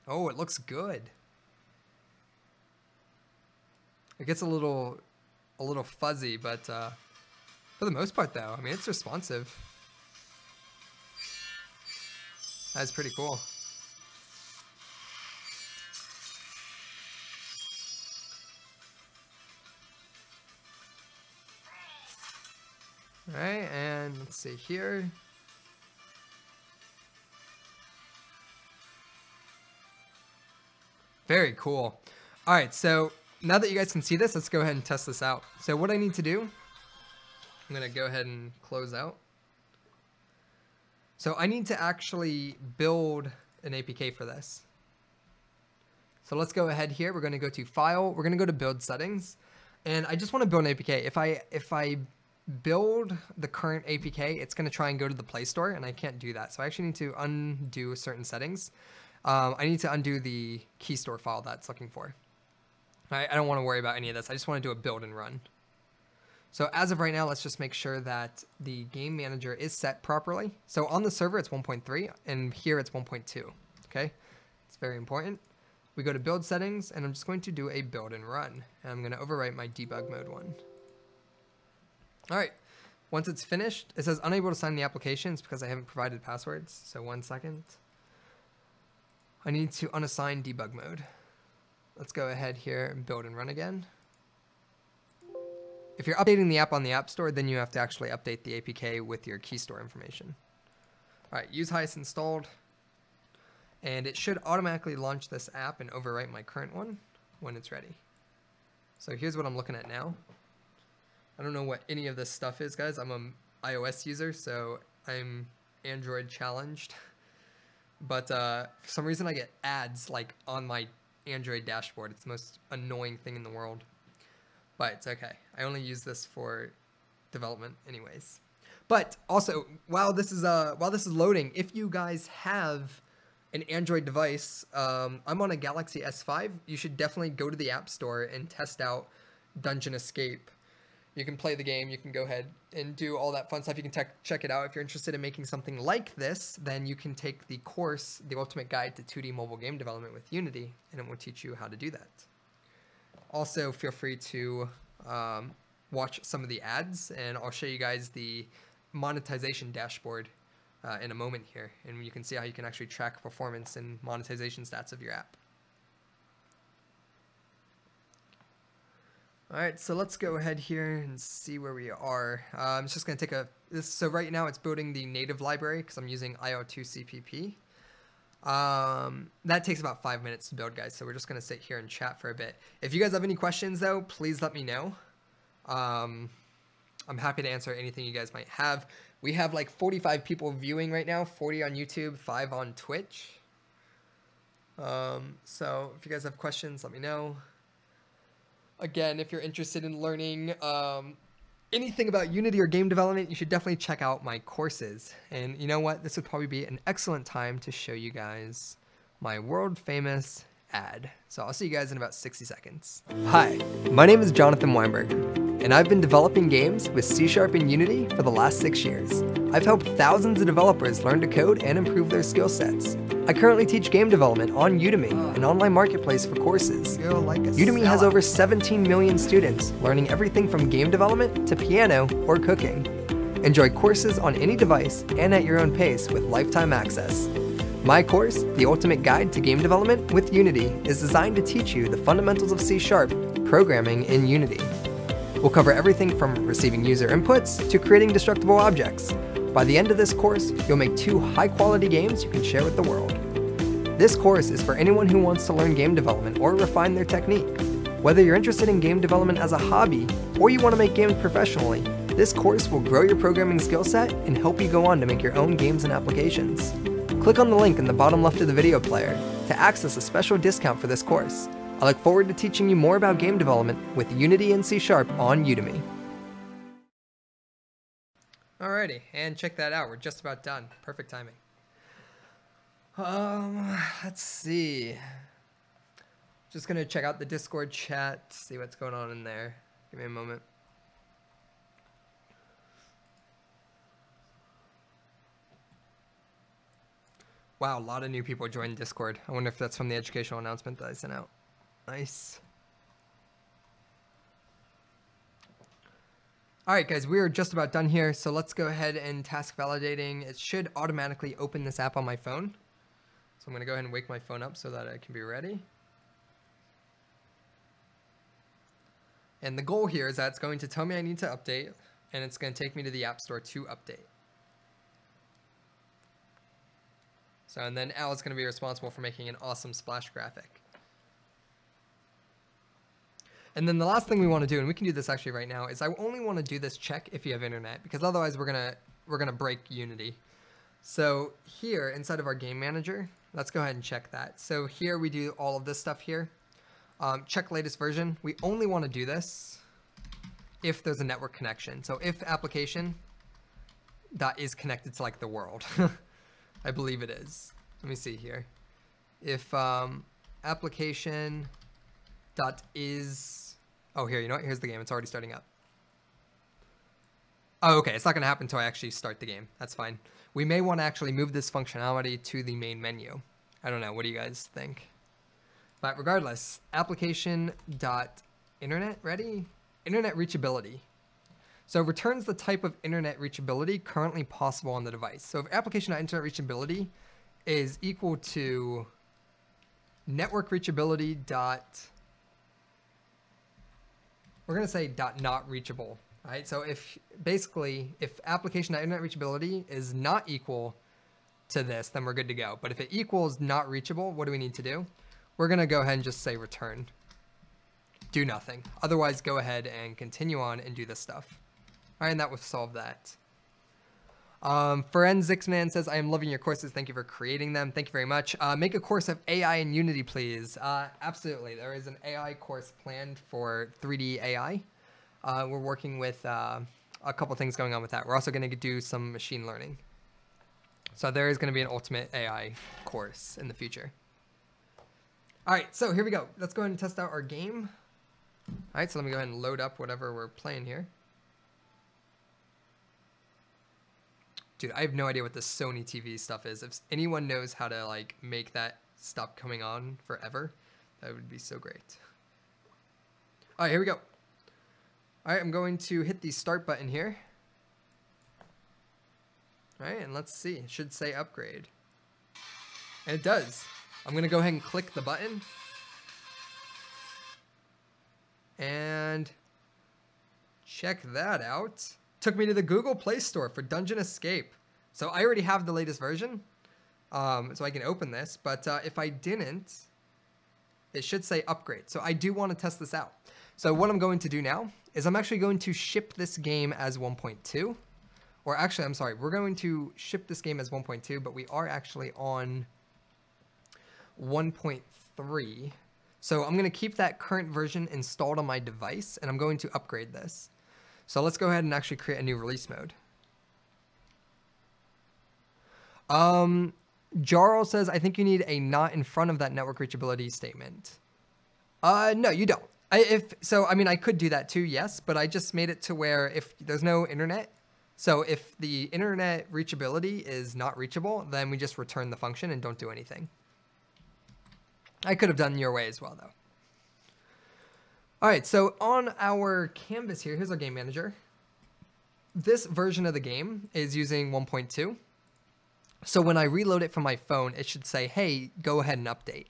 Oh, it looks good. It gets a little fuzzy, but for the most part, though, I mean, it's responsive. That's pretty cool. All right, and let's see here. Very cool. All right, so now that you guys can see this, let's go ahead and test this out. So what I need to do, I'm gonna go ahead and close out. So I need to actually build an APK for this. So let's go ahead here. We're gonna go to File. We're gonna go to Build Settings, and I just want to build an APK. If I build the current APK, it's gonna try and go to the Play Store, and I can't do that. So I actually need to undo certain settings. I need to undo the key store file that's looking for. I don't want to worry about any of this. I just want to do a build and run. So as of right now, let's just make sure that the game manager is set properly. So on the server, it's 1.3, and here it's 1.2. Okay, it's very important. We go to build settings, and I'm just going to do a build and run. And I'm going to overwrite my debug mode one. All right, once it's finished, it says unable to sign the applications because I haven't provided passwords. So 1 second. I need to unassign debug mode. Let's go ahead here and build and run again. If you're updating the app on the App Store, then you have to actually update the APK with your key store information. All right, use heist installed. And it should automatically launch this app and overwrite my current one when it's ready. So here's what I'm looking at now. I don't know what any of this stuff is, guys. I'm an iOS user, so I'm Android challenged. But for some reason I get ads like on my Android dashboard. It's the most annoying thing in the world. But it's okay. I only use this for development anyways. But also, while this is loading, if you guys have an Android device, I'm on a Galaxy S5, you should definitely go to the App Store and test out Dungeon Escape. You can play the game, you can go ahead and do all that fun stuff. You can check it out. If you're interested in making something like this, then you can take the course, The Ultimate Guide to 2D Mobile Game Development with Unity, and it will teach you how to do that. Also, feel free to watch some of the ads, and I'll show you guys the monetization dashboard in a moment here, and you can see how you can actually track performance and monetization stats of your app. All right, so let's go ahead here and see where we are. I'm just going to take so right now it's building the native library because I'm using IO2 CPP. That takes about 5 minutes to build, guys, so we're just going to sit here and chat for a bit. If you guys have any questions, though, please let me know. I'm happy to answer anything you guys might have. We have like 45 people viewing right now, 40 on YouTube, 5 on Twitch. So if you guys have questions, let me know. Again, if you're interested in learning anything about Unity or game development, you should definitely check out my courses. And you know what? This would probably be an excellent time to show you guys my world famous ad. So I'll see you guys in about 60 seconds. Hi, my name is Jonathan Weinberger, and I've been developing games with C# and Unity for the last 6 years. I've helped thousands of developers learn to code and improve their skill sets. I currently teach game development on Udemy, an online marketplace for courses. Udemy has over 17 million students learning everything from game development to piano or cooking. Enjoy courses on any device and at your own pace with lifetime access. My course, The Ultimate Guide to Game Development with Unity, is designed to teach you the fundamentals of C# programming in Unity. We'll cover everything from receiving user inputs to creating destructible objects. By the end of this course, you'll make 2 high-quality games you can share with the world. This course is for anyone who wants to learn game development or refine their technique. Whether you're interested in game development as a hobby or you want to make games professionally, this course will grow your programming skill set and help you go on to make your own games and applications. Click on the link in the bottom left of the video player to access a special discount for this course. I look forward to teaching you more about game development with Unity and C# on Udemy. Alrighty, and check that out. We're just about done. Perfect timing. Let's see. Just gonna check out the Discord chat, see what's going on in there. Give me a moment. Wow, a lot of new people joined Discord. I wonder if that's from the educational announcement that I sent out. Nice. All right, guys, we are just about done here. So let's go ahead and task validating. It should automatically open this app on my phone. So I'm gonna go ahead and wake my phone up so that I can be ready. And the goal here is that it's going to tell me I need to update, and it's gonna take me to the App Store to update. So, and then Al is gonna be responsible for making an awesome splash graphic. And then the last thing we want to do, and we can do this actually right now, is I only want to do this check if you have internet, because otherwise we're gonna break Unity. So here inside of our game manager, let's go ahead and check that. So here we do all of this stuff here. Check latest version. We only want to do this if there's a network connection. So if application that is connected to like the world, I believe it is. Let me see here. If application dot is, oh, here, you know what? Here's the game. It's already starting up. Oh, okay. It's not going to happen until I actually start the game. That's fine. We may want to actually move this functionality to the main menu. I don't know. What do you guys think? But regardless, application dot internet ready, internet reachability. So returns the type of internet reachability currently possible on the device. So if application dot internet reachability is equal to network reachability dot, we're going to say dot not reachable, right? So if basically, if application dot internet reachability is not equal to this, then we're good to go. But if it equals not reachable, what do we need to do? We're going to go ahead and just say return. Do nothing. Otherwise, go ahead and continue on and do this stuff. All right, and that will solve that. Forensics Man says, I am loving your courses. Thank you for creating them. Thank you very much. Make a course of AI in Unity, please. Absolutely. There is an AI course planned for 3D AI. We're working with a couple things going on with that. We're also going to do some machine learning. So there is going to be an ultimate AI course in the future. All right, so here we go. Let's go ahead and test out our game. All right, so let me go ahead and load up whatever we're playing here. Dude, I have no idea what this Sony TV stuff is. If anyone knows how to like make that stop coming on forever, that would be so great. All right, here we go. All right, I'm going to hit the start button here. All right, and let's see. It should say upgrade. And it does. I'm going to go ahead and click the button. And check that out. Took me to the Google Play Store for Dungeon Escape. So I already have the latest version. So I can open this. But if I didn't, it should say upgrade. So I do want to test this out. So what I'm going to do now is I'm actually going to ship this game as 1.2. Or actually, I'm sorry, we're going to ship this game as 1.2, but we are actually on 1.3. So I'm going to keep that current version installed on my device, and I'm going to upgrade this. So let's go ahead and actually create a new release mode. Jarl says, I think you need a not in front of that network reachability statement. No, you don't. I mean, I could do that too, yes, but I just made it to where if there's no internet, so if the internet reachability is not reachable, then we just return the function and don't do anything. I could have done your way as well, though. All right, so on our canvas here, here's our game manager. This version of the game is using 1.2. So when I reload it from my phone, it should say, hey, go ahead and update.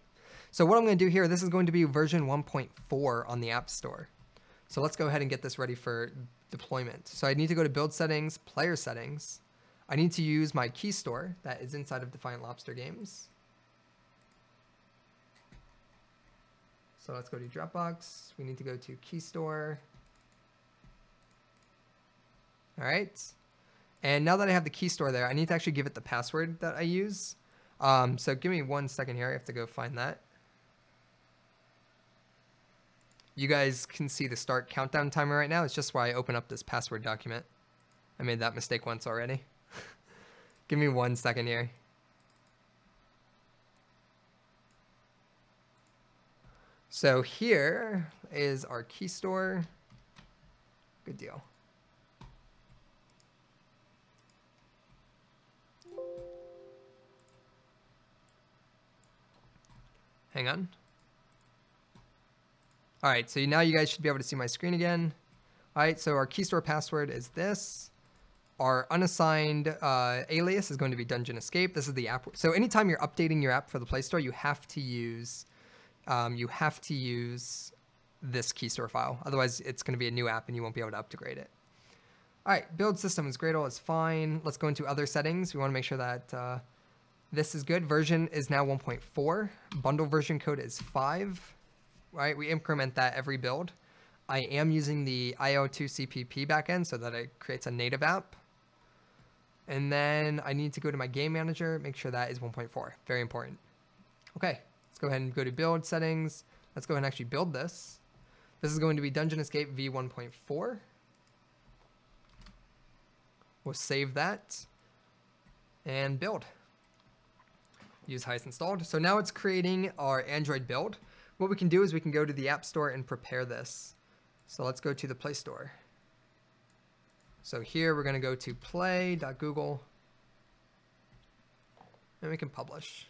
So what I'm going to do here, this is going to be version 1.4 on the App Store. So let's go ahead and get this ready for deployment. So I need to go to build settings, player settings. I need to use my key store that is inside of Defiant Lobster Games. So let's go to Dropbox. We need to go to key store. All right. And now that I have the key store there, I need to actually give it the password that I use. So give me 1 second here. I have to go find that. You guys can see the start countdown timer right now. It's just why I open up this password document. I made that mistake once already. Give me 1 second here. So here is our key store. Good deal. Hang on. All right, so now you guys should be able to see my screen again. All right, so our key store password is this. Our unassigned alias is going to be Dungeon Escape. This is the app. So anytime you're updating your app for the Play Store, you have to use this key store file. Otherwise, it's going to be a new app and you won't be able to upgrade it. All right, build system is Gradle is fine. Let's go into other settings. We want to make sure that this is good. Version is now 1.4. Bundle version code is 5. Right, we increment that every build. I am using the IO2 CPP backend so that it creates a native app. And then I need to go to my game manager, make sure that is 1.4. Very important. Okay, let's go ahead and go to build settings. Let's go ahead and actually build this. This is going to be Dungeon Escape v1.4. We'll save that and build. Use highest installed. So now it's creating our Android build. What we can do is we can go to the App Store and prepare this. So let's go to the Play Store. So here we're going to go to play.google and we can publish.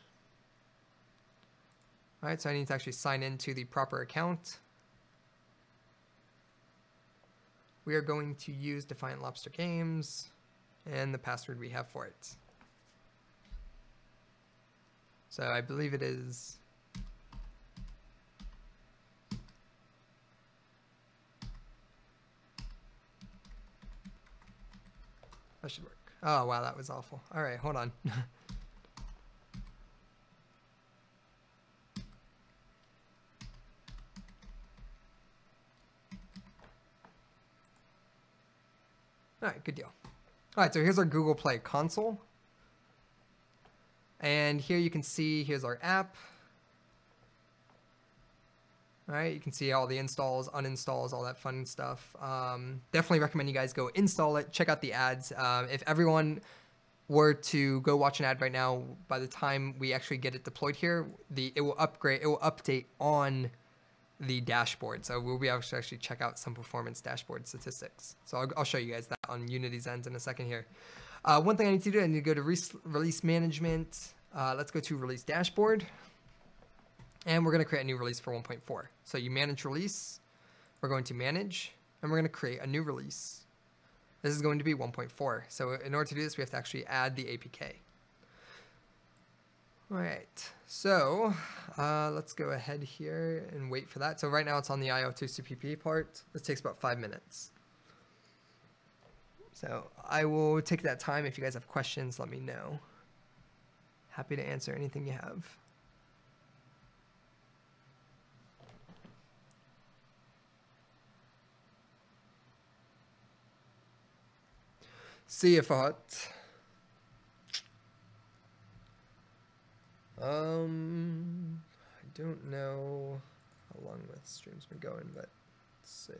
All right, so I need to actually sign into the proper account. We are going to use Defiant Lobster Games and the password we have for it. So I believe it is that should work. Oh, wow, that was awful. All right, hold on. All right, good deal. All right, so here's our Google Play console. And here you can see, here's our app. All right, you can see all the installs, uninstalls, all that fun stuff. Definitely recommend you guys go install it, check out the ads. If everyone were to go watch an ad right now, by the time we actually get it deployed here, it will update on the dashboard. So we'll be able to actually check out some performance dashboard statistics. So I'll show you guys that on Unity's ends in a second here. One thing I need to do, I need to go to release management. Let's go to release dashboard. And we're going to create a new release for 1.4. So you manage release. We're going to manage, and we're going to create a new release. This is going to be 1.4. So in order to do this, we have to actually add the APK. All right, so let's go ahead here and wait for that. So right now it's on the IO2 CPP part. This takes about 5 minutes. So I will take that time. If you guys have questions, let me know. Happy to answer anything you have. See you, Fahot. I don't know how long the stream's been going, but let's see.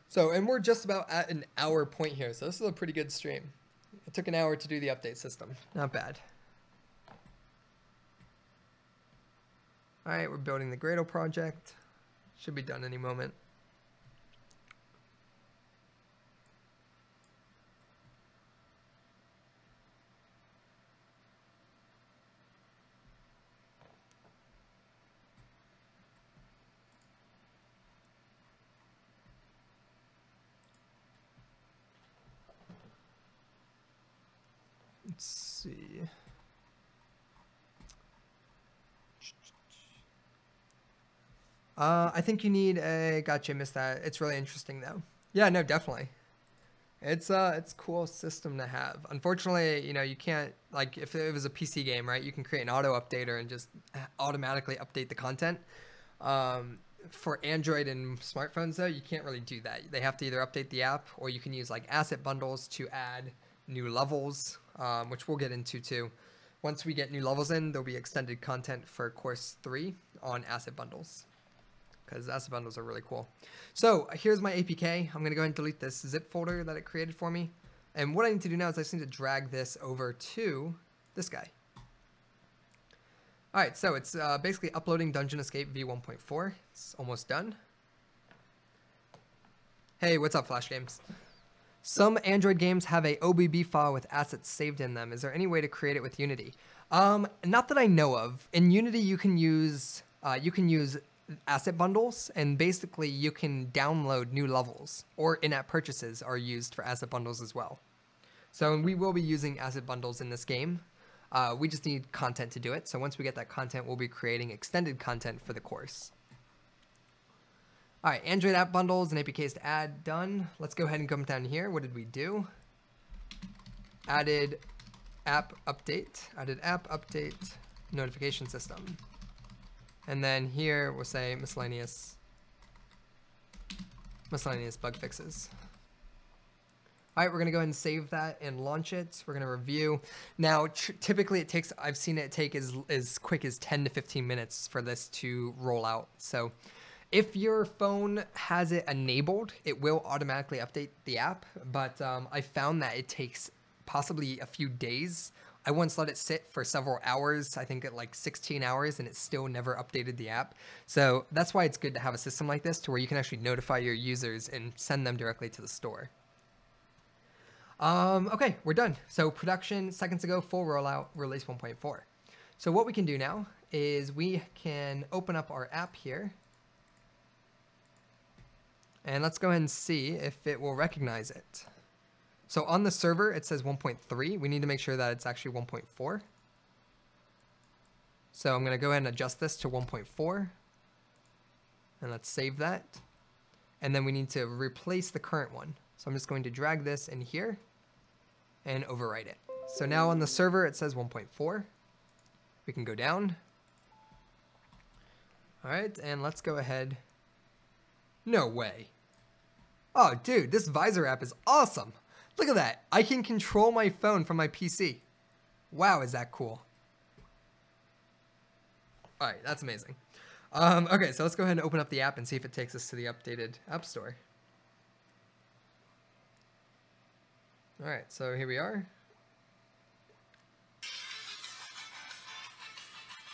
So, and we're just about at an hour point here, so this is a pretty good stream. It took an hour to do the update system. Not bad. All right, we're building the Gradle project. Should be done any moment. Let's see. I think you need a, gotcha, missed that. It's really interesting though. Yeah, no, definitely. It's a cool system to have. Unfortunately, you know, you can't, like if it was a PC game, right, you can create an auto updater and just automatically update the content. For Android and smartphones though, you can't really do that. They have to either update the app or you can use like asset bundles to add new levels, which we'll get into too. Once we get new levels in, there'll be extended content for course 3 on asset bundles, because asset bundles are really cool. So here's my APK. I'm gonna go ahead and delete this zip folder that it created for me. And what I need to do now is I just need to drag this over to this guy. All right, so it's basically uploading Dungeon Escape v1.4. It's almost done. Hey, what's up, Flash Games? Some Android games have a OBB file with assets saved in them. Is there any way to create it with Unity? Not that I know of. In Unity, you can use asset bundles, and basically you can download new levels, or in-app purchases are used for asset bundles as well. So we will be using asset bundles in this game. We just need content to do it. So once we get that content, we'll be creating extended content for the course. All right, Android app bundles and APKs to add, done. Let's go ahead and come down here. What did we do? Added app update, notification system. And then here we'll say miscellaneous bug fixes. All right, we're gonna go ahead and save that and launch it. We're gonna review. Now, typically it takes, I've seen it take as quick as 10 to 15 minutes for this to roll out. So if your phone has it enabled, it will automatically update the app, but I found that it takes possibly a few days. I once let it sit for several hours, I think at like 16 hours, and it still never updated the app. So that's why it's good to have a system like this to where you can actually notify your users and send them directly to the store. Okay, we're done. So production, seconds ago, full rollout, release 1.4. So what we can do now is we can open up our app here. And let's go ahead and see if it will recognize it. So on the server, it says 1.3. We need to make sure that it's actually 1.4. So I'm going to go ahead and adjust this to 1.4. And let's save that. And then we need to replace the current one. So I'm just going to drag this in here and overwrite it. So now on the server, it says 1.4. We can go down. All right, and let's go ahead. No way. Oh, dude, this Visor app is awesome. Look at that. I can control my phone from my PC. Wow, is that cool. All right, that's amazing. Okay, so let's go ahead and open up the app and see if it takes us to the updated App Store. All right, so here we are.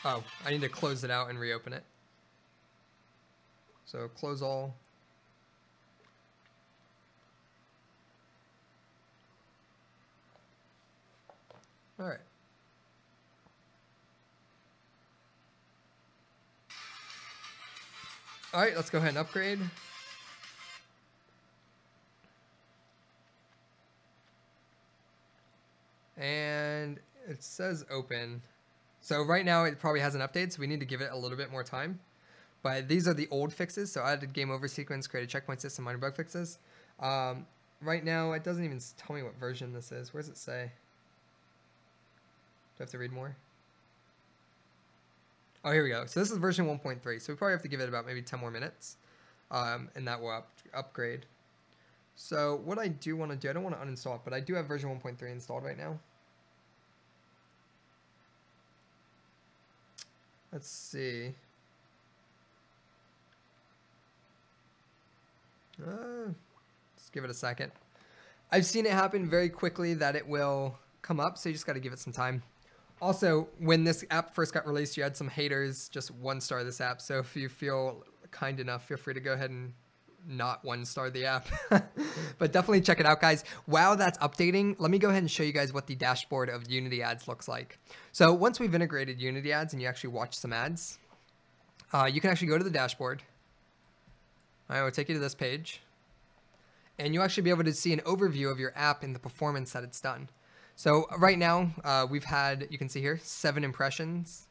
Oh, I need to close it out and reopen it. So close all. All right. All right, let's go ahead and upgrade. And it says open. So right now it probably hasn't updated, so we need to give it a little bit more time. But these are the old fixes. So I added game over sequence, create a checkpoint system, minor bug fixes. Right now it doesn't even tell me what version this is. Where does it say? Do I have to read more? Oh, here we go. So this is version 1.3. So we probably have to give it about maybe 10 more minutes. And that will upgrade. So what I do want to do, I don't want to uninstall it, but I do have version 1.3 installed right now. Let's see. Let's give it a second. I've seen it happen very quickly that it will come up, so you just got to give it some time. Also, when this app first got released, you had some haters just 1-star this app. So if you feel kind enough, feel free to go ahead and not 1-star the app. But definitely check it out, guys. While that's updating, let me go ahead and show you guys what the dashboard of Unity ads looks like. So once we've integrated Unity ads and you actually watch some ads, you can actually go to the dashboard. I will take you to this page, and you'll actually be able to see an overview of your app and the performance that it's done. So right now, we've had, you can see here, 7 impressions.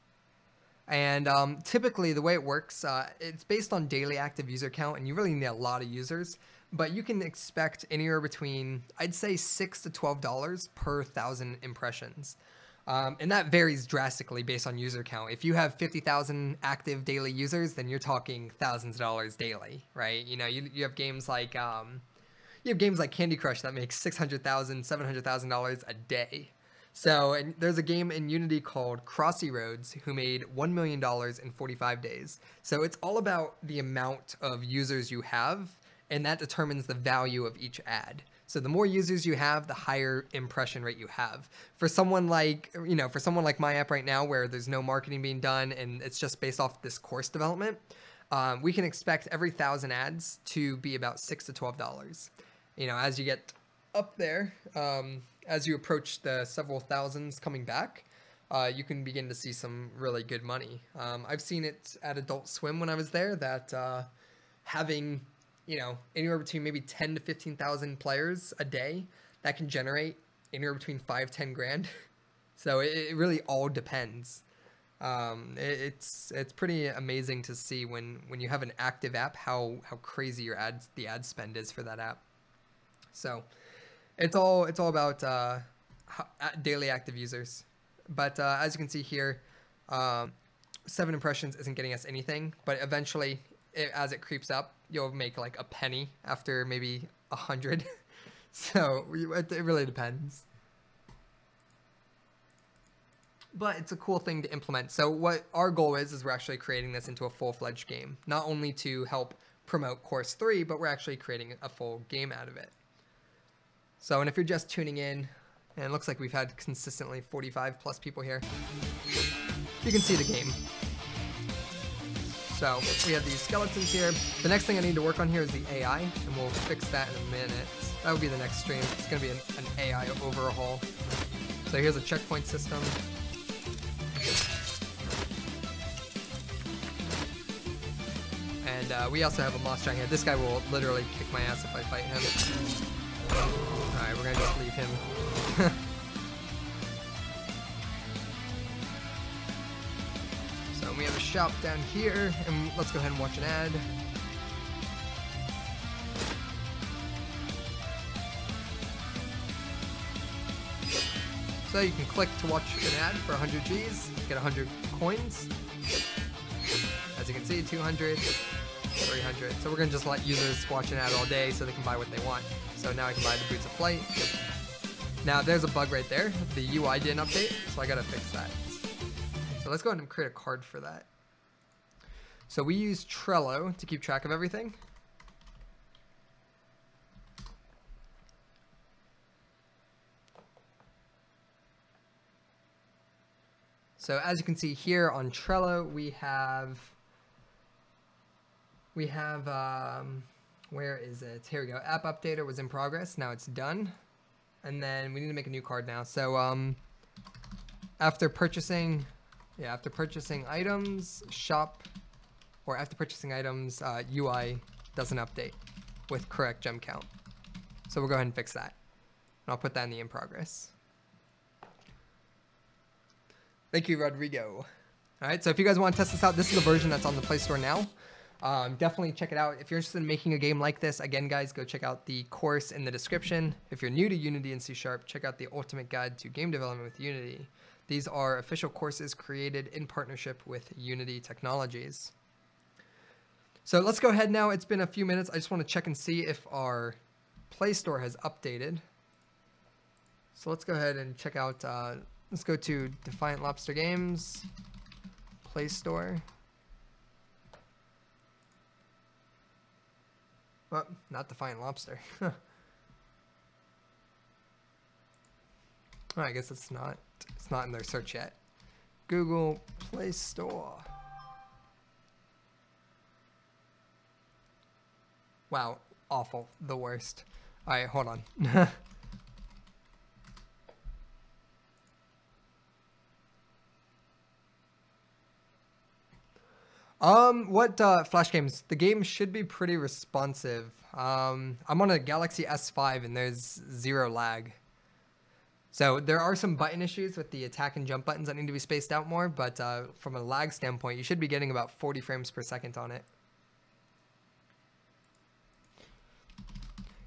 And typically the way it works, it's based on daily active user count, and you really need a lot of users. But you can expect anywhere between, I'd say, $6 to $12 per 1,000 impressions. And that varies drastically based on user count. If you have 50,000 active daily users, then you're talking thousands of dollars daily, right? You know, you have games like Candy Crush that makes $600,000, $700,000 a day. So, and there's a game in Unity called Crossy Roads who made $1 million in 45 days. So it's all about the amount of users you have, and that determines the value of each ad. So the more users you have, the higher impression rate you have. For someone like, for someone like my app right now, where there's no marketing being done and it's just based off this course development, we can expect every 1,000 ads to be about $6 to $12. As you get up there, as you approach the several thousands coming back, you can begin to see some really good money. I've seen it at Adult Swim when I was there, that having anywhere between maybe 10 to 15,000 players a day, that can generate anywhere between 5-10 grand. So it really all depends. It's pretty amazing to see when you have an active app how crazy the ad spend is for that app. So it's all about daily active users. But as you can see here, 7 impressions isn't getting us anything, but eventually, as it creeps up, you'll make like a penny after maybe 100. So it really depends. But it's a cool thing to implement. So what our goal is we're actually creating this into a full-fledged game, not only to help promote Course 3, but we're actually creating a full game out of it. So, and if you're just tuning in, and it looks like we've had consistently 45 plus people here, you can see the game. So we have these skeletons here. The next thing I need to work on here is the AI, and we'll fix that in a minute. That will be the next stream. It's going to be an AI overhaul. So here's a checkpoint system. And we also have a moss giant here. This guy will literally kick my ass if I fight him. Alright, we're going to just leave him. So we have a shop down here, and let's go ahead and watch an ad. So you can click to watch an ad for 100 Gs, get 100 coins. As you can see, 200, 300. So we're going to just let users watch an ad all day so they can buy what they want. So now I can buy the Boots of Flight. Now there's a bug right there. The UI didn't update, so I got to fix that. So let's go ahead and create a card for that. So we use Trello to keep track of everything. So as you can see here on Trello, we have, where is it? Here we go. App updater was in progress. Now it's done. And then we need to make a new card now. So after purchasing items, shop, or after purchasing items, UI doesn't update with correct gem count. So we'll go ahead and fix that. And I'll put that in the in progress. Thank you, Rodrigo. All right, so if you guys want to test this out, this is the version that's on the Play Store now. Definitely check it out. If you're interested in making a game like this, again, guys, go check out the course in the description. If you're new to Unity and C#, check out the Ultimate Guide to Game Development with Unity. These are official courses created in partnership with Unity Technologies. So let's go ahead now. It's been a few minutes. I just want to check and see if our Play Store has updated. So let's go ahead and check out, let's go to Defiant Lobster Games, Play Store. Well, not Defiant Lobster. Oh, I guess it's not in their search yet. Google Play Store. Wow, awful, the worst. All right, hold on. What Flash games? The game should be pretty responsive. I'm on a Galaxy S5 and there's 0 lag. So there are some button issues with the attack and jump buttons that need to be spaced out more, but from a lag standpoint, you should be getting about 40 frames per second on it.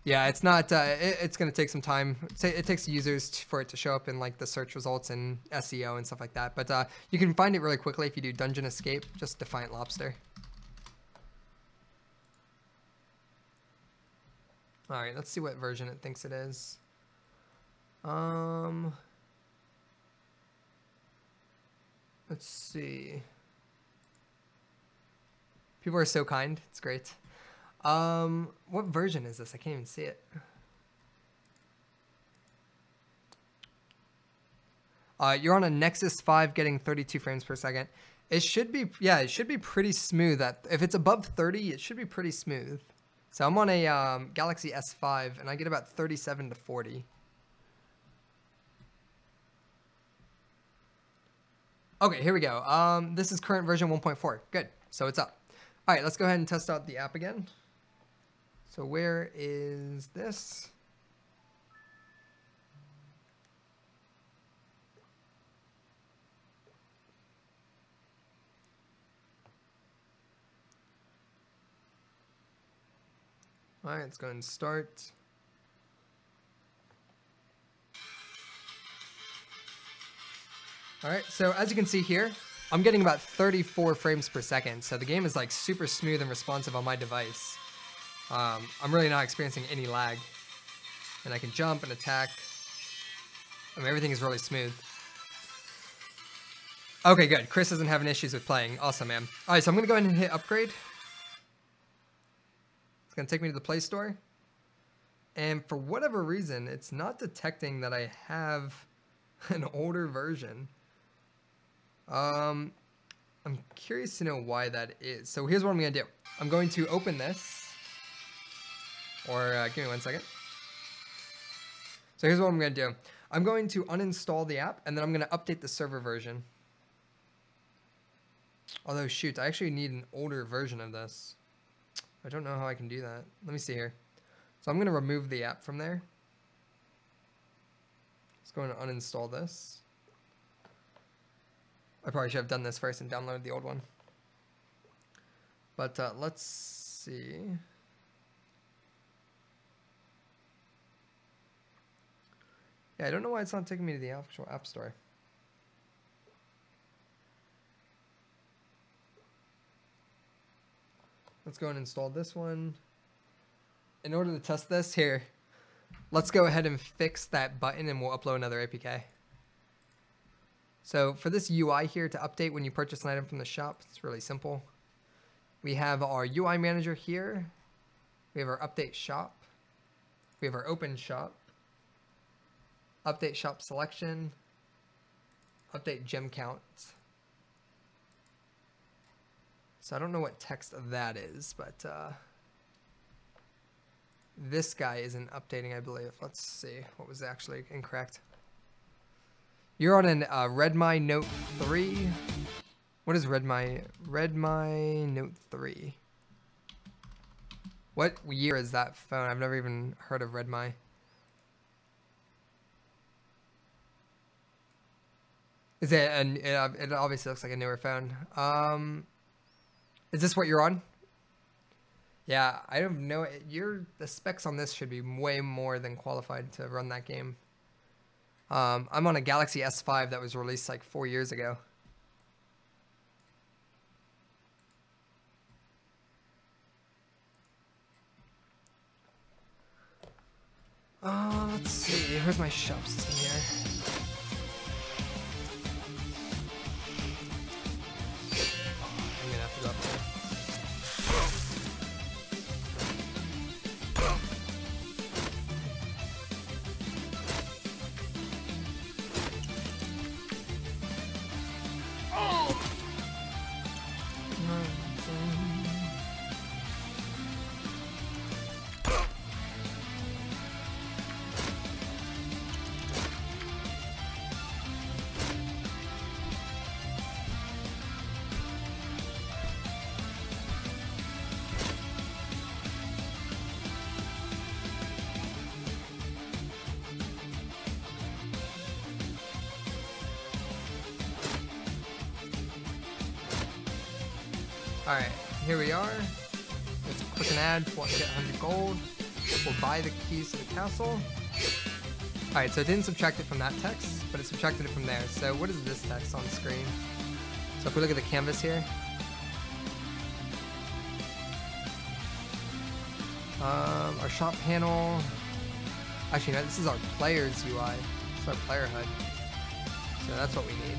Yeah, it's not. It's going to take some time. It takes users for it to show up in like the search results and SEO and stuff like that. But you can find it really quickly if you do Dungeon Escape. Just Defiant Lobster. All right, let's see what version it thinks it is. Let's see. People are so kind. It's great. What version is this? I can't even see it. You're on a Nexus 5 getting 32 frames per second. It should be, yeah, it should be pretty smooth. If it's above 30, it should be pretty smooth. So I'm on a Galaxy S5 and I get about 37 to 40. Okay, here we go. This is current version 1.4. Good. So it's up. All right, let's go ahead and test out the app again. So where is this? All right, let's go ahead and start. All right, so as you can see here, I'm getting about 34 frames per second. So the game is like super smooth and responsive on my device. I'm really not experiencing any lag. And I can jump and attack. I mean, everything is really smooth. Okay, good. Chris isn't having issues with playing. Awesome, man. All right, so I'm going to go ahead and hit upgrade. It's going to take me to the Play Store. And for whatever reason, it's not detecting that I have an older version. I'm curious to know why that is. So here's what I'm going to do. I'm going to open this. Or give me 1 second. So here's what I'm going to do. I'm going to uninstall the app, and then I'm going to update the server version. Although, shoot, I actually need an older version of this. I don't know how I can do that. Let me see here. So I'm going to remove the app from there. Let's go and uninstall this. I probably should have done this first and downloaded the old one. But let's see. Yeah, I don't know why it's not taking me to the actual app store. Let's go and install this one. In order to test this, here, let's go ahead and fix that button and we'll upload another APK. So for this UI here to update when you purchase an item from the shop, it's really simple. We have our UI manager here. We have our update shop. We have our open shop. Update shop selection, update gem count. So I don't know what text that is, but this guy isn't updating, I believe. Let's see what was actually incorrect. You're on an Redmi Note 3. What is Redmi Note 3? What year is that phone? I've never even heard of Redmi. Is it? And it obviously looks like a newer phone. Is this what you're on? Yeah, I don't know. The specs on this should be way more than qualified to run that game. I'm on a Galaxy S5 that was released like 4 years ago. Let's see. Where's my shop system here? I'm gonna have to go up there. Alright, here we are. Let's click an ad, get 100 gold. We'll buy the keys to the castle. Alright, so it didn't subtract it from that text, but it subtracted it from there. So what is this text on screen? So if we look at the canvas here. Our shop panel. Actually, no, this is our player's UI. This is our player HUD. So that's what we need.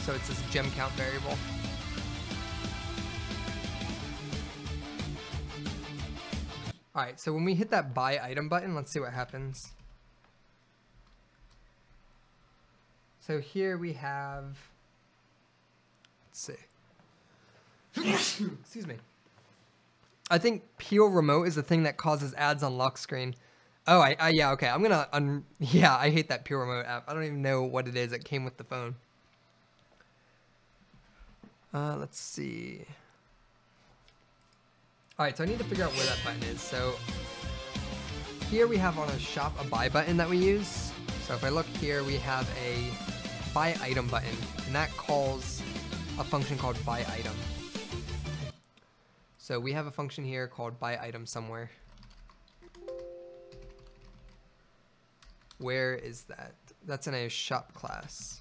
So it's this gem count variable. Alright, so when we hit that buy item button, let's see what happens. So here we have, let's see. Excuse me. I think Peel Remote is the thing that causes ads on lock screen. Oh, yeah, okay. I'm gonna, yeah, I hate that Peel Remote app. I don't even know what it is. It came with the phone. Let's see. Alright, so I need to figure out where that button is. So here we have on a shop a buy button that we use. So if I look here, we have a buy item button, and that calls a function called buy item. So we have a function here called buy item somewhere. Where is that? That's in a shop class.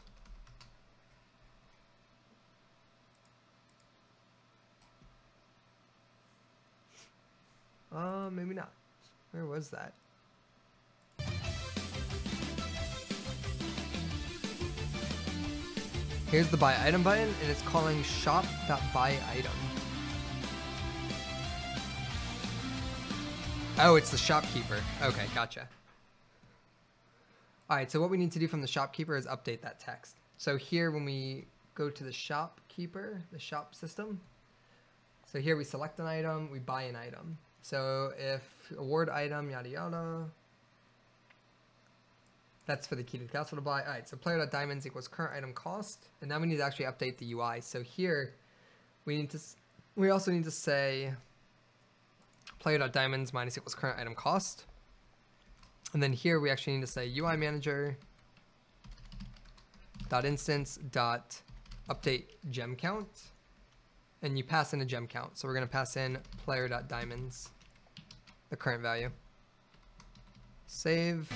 Maybe not. Where was that? Here's the buy item button, and it's calling shop.buyItem. Oh, it's the shopkeeper. Okay, gotcha. Alright, so what we need to do from the shopkeeper is update that text. So here when we go to the shopkeeper, the shop system, so here we select an item, we buy an item. So if award item, yada yada, that's for the key to the castle to buy. All right, so player.diamonds equals current item cost, and now we need to actually update the UI. So here we also need to say player.diamonds minus equals current item cost, and then here we actually need to say UI manager dot instance dot update gem count, and you pass in a gem count. So we're gonna pass in player.diamonds, the current value. Save.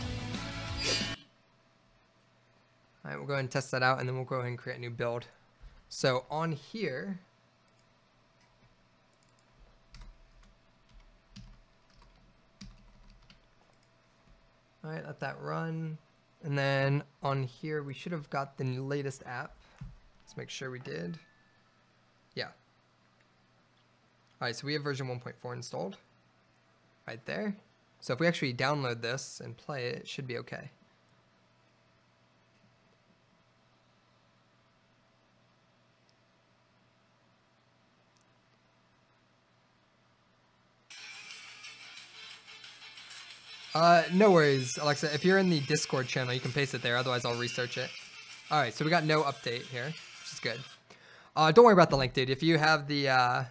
All right, we'll go ahead and test that out, and then we'll go ahead and create a new build. So on here, all right, let that run. And then on here, we should have got the latest app. Let's make sure we did. Yeah. All right, so we have version 1.4 installed right there. So if we actually download this and play it, it should be okay. No worries, Alexa. If you're in the Discord channel, you can paste it there. Otherwise, I'll research it. All right, so we got no update here, which is good. Don't worry about the link, dude. If you have the,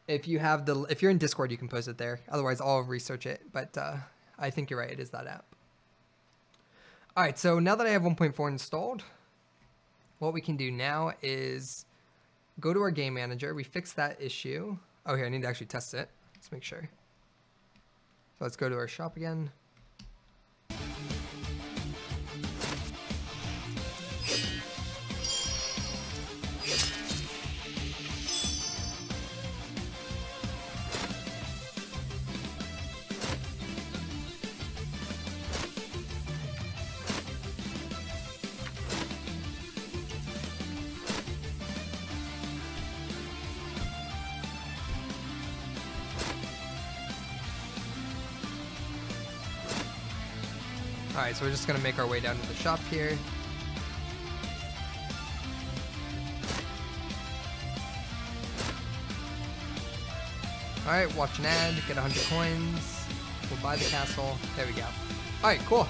if you're in Discord, you can post it there. Otherwise, I'll research it. But I think you're right. It is that app. All right, so now that I have 1.4 installed, what we can do now is go to our game manager. We fixed that issue. Oh, here, I need to actually test it. Let's make sure. So let's go to our shop again. All right, so we're just gonna make our way down to the shop here. All right, watch an ad, get 100 coins. We'll buy the castle. There we go. All right, cool.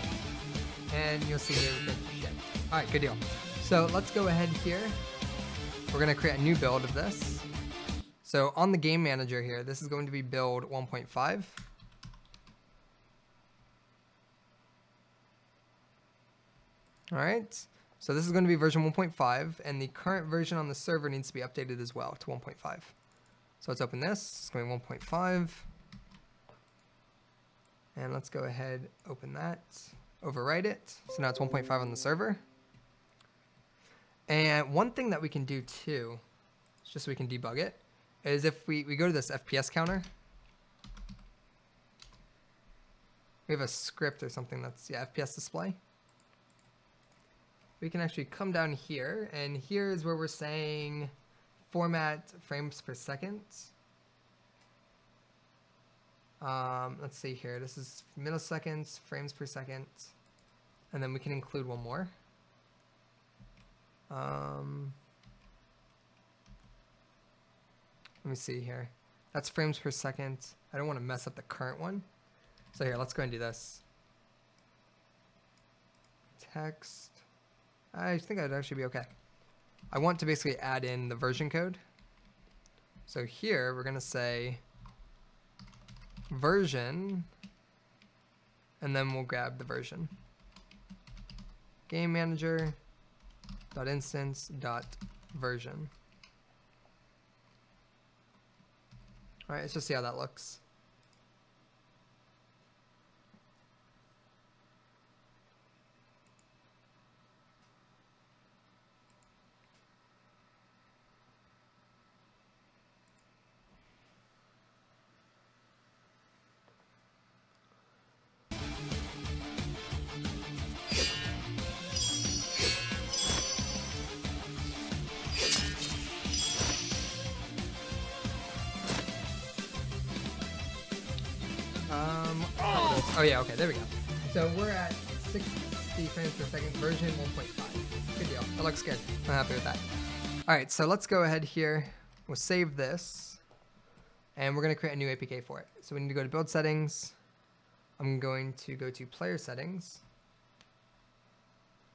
And you'll see here, good shit. All right, good deal. So let's go ahead here. We're gonna create a new build of this. So on the game manager here, this is going to be build 1.5. All right, so this is going to be version 1.5, and the current version on the server needs to be updated as well to 1.5. So let's open this. It's going to be 1.5. And let's go ahead, open that, overwrite it. So now it's 1.5 on the server. And one thing that we can do too, just so we can debug it, is if we go to this FPS counter. We have a script or something that's, yeah, FPS display. We can actually come down here, and here is where we're saying format frames per second. Let's see here. This is milliseconds, frames per second, and then we can include one more. Let me see here. That's frames per second. I don't want to mess up the current one. So here, let's go and do this. Text. I think that'd actually be okay. I want to basically add in the version code. So here we're gonna say version, and then we'll grab the version. Game manager dot instance dot version. All right, let's just see how that looks. Oh yeah, okay, there we go. So we're at 60 frames per second, version 1.5. Good deal, that looks good. I'm happy with that. All right, so let's go ahead here. We'll save this, and we're gonna create a new APK for it. So we need to go to build settings. I'm going to go to player settings.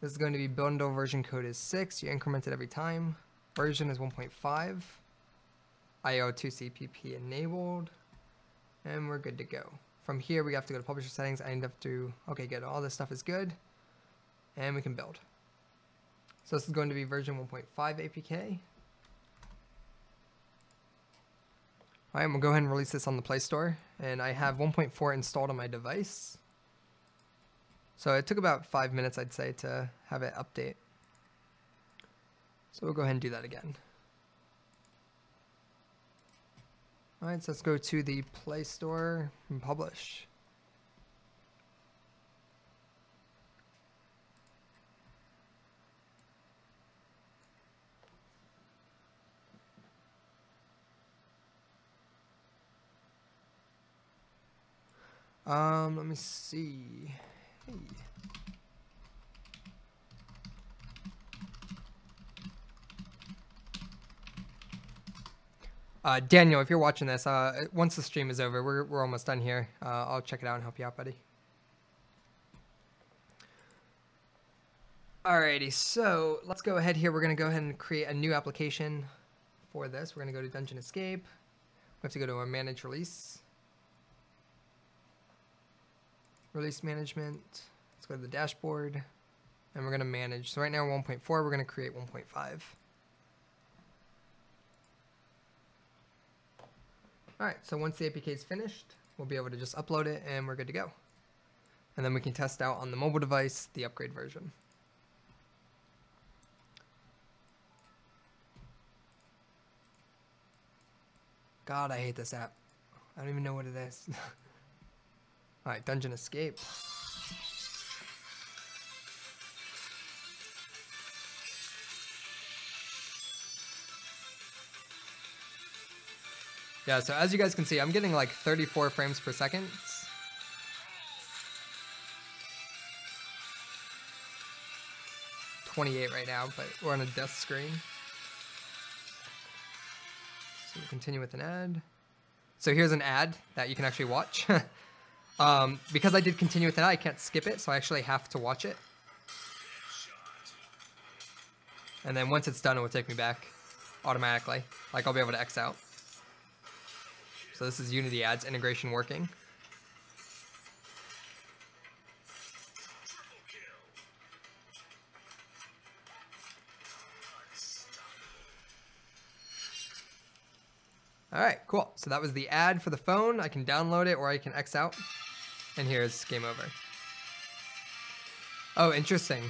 This is going to be bundle version code is 6. You increment it every time. Version is 1.5. IO2CPP enabled, and we're good to go. From here, we have to go to publisher settings. I end up to, okay, good. All this stuff is good. And we can build. So this is going to be version 1.5 APK. All right, we'll go ahead and release this on the Play Store. And I have 1.4 installed on my device. So it took about 5 minutes, I'd say, to have it update. So we'll go ahead and do that again. All right, so let's go to the Play Store and publish. Let me see. Hey. Daniel, if you're watching this, once the stream is over, we're almost done here. I'll check it out and help you out, buddy. Alrighty, so let's go ahead here. We're going to go ahead and create a new application for this. We're going to go to Dungeon Escape. We have to go to our Manage Release. Release Management. Let's go to the dashboard. And we're going to manage. So right now we're 1.4. We're going to create 1.5. All right, so once the APK is finished, we'll be able to just upload it and we're good to go. And then we can test out on the mobile device the upgrade version. God, I hate this app. I don't even know what it is. All right, Dungeon Escape. Yeah, so as you guys can see, I'm getting like 34 frames per second. 28 right now, but we're on a death screen. So we'll continue with an ad. So here's an ad that you can actually watch. Because I did continue with an ad, I can't skip it, so I actually have to watch it. And then once it's done, it will take me back automatically. Like I'll be able to X out. So this is Unity ads integration working. All right, cool. So that was the ad for the phone. I can download it or I can X out. And here's game over. Oh, interesting.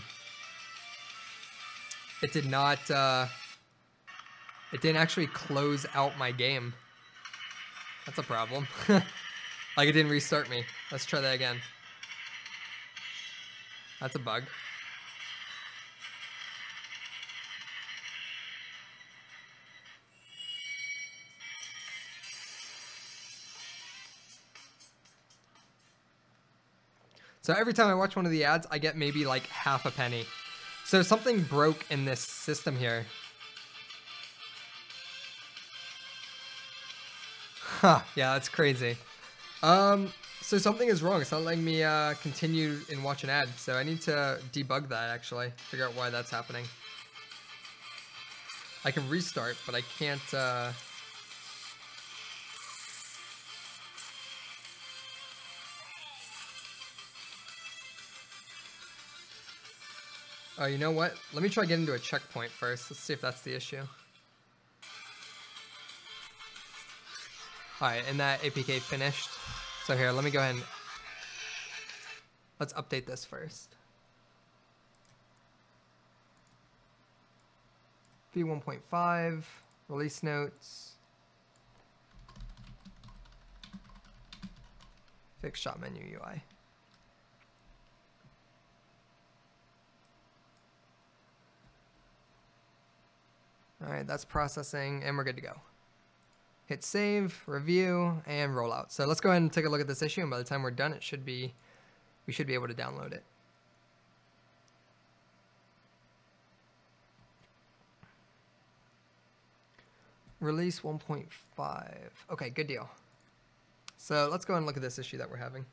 It did not, it didn't actually close out my game. That's a problem. Like it didn't restart me. Let's try that again. That's a bug. So every time I watch one of the ads, I get maybe like half a penny. So something broke in this system here. Huh, yeah, that's crazy. So something is wrong. It's not letting me continue and watch an ad. So I need to debug that actually, figure out why that's happening. I can restart, but I can't, oh, you know what? Let me try getting to a checkpoint first. Let's see if that's the issue. All right, and that APK finished. So here, let me go ahead and let's update this first. V1.5, release notes, fix shop menu UI. All right, that's processing, and we're good to go. Hit save, review, and roll out. So let's go ahead and take a look at this issue, and by the time we're done, we should be able to download it. Release 1.5. Okay, good deal. So let's go ahead and look at this issue that we're having.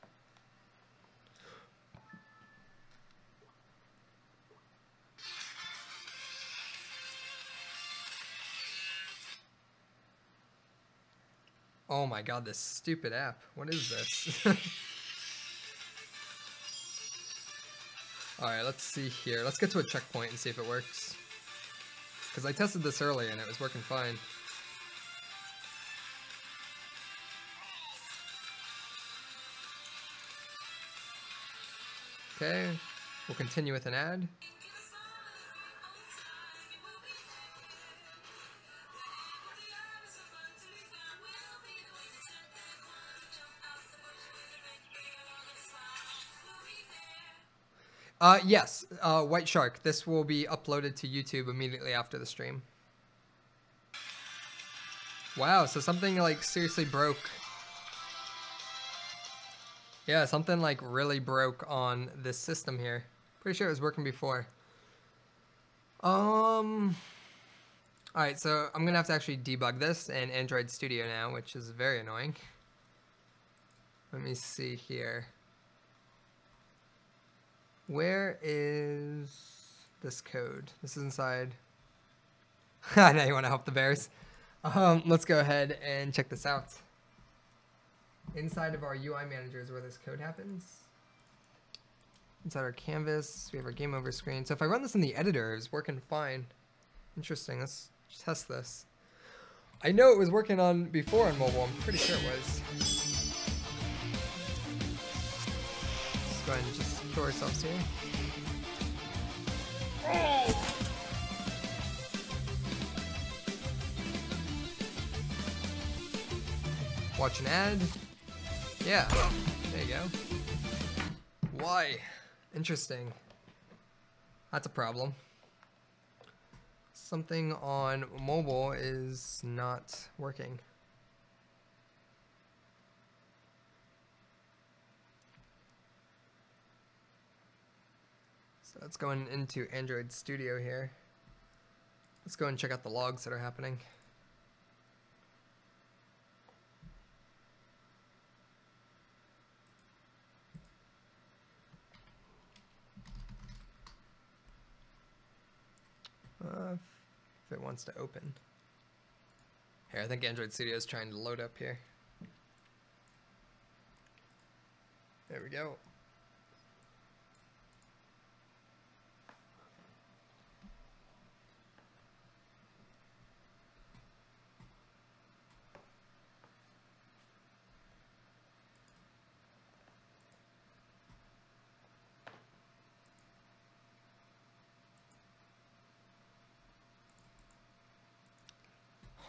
Oh my god, this stupid app. What is this? Alright, let's see here. Let's get to a checkpoint and see if it works. Because I tested this earlier and it was working fine. Okay, we'll continue with an ad. Yes, White Shark. This will be uploaded to YouTube immediately after the stream. Wow, so something like seriously broke. Yeah, something like really broke on this system here. Pretty sure it was working before. Alright, so I'm gonna have to actually debug this in Android Studio now, which is very annoying. Let me see here. Where is this code? This is inside. Now you want to help the bears. Let's go ahead and check this out. Inside of our UI manager is where this code happens. Inside our canvas, we have our game over screen. So if I run this in the editor, it's working fine. Interesting. Let's test this. I know it was working on before on mobile. I'm pretty sure it was. Let's go ahead and just kill ourselves here. Oh! Watch an ad. Yeah, there you go. Why? Interesting. That's a problem. Something on mobile is not working. So let's go into Android Studio here. Let's go and check out the logs that are happening. If it wants to open. Here, I think Android Studio is trying to load up here. There we go.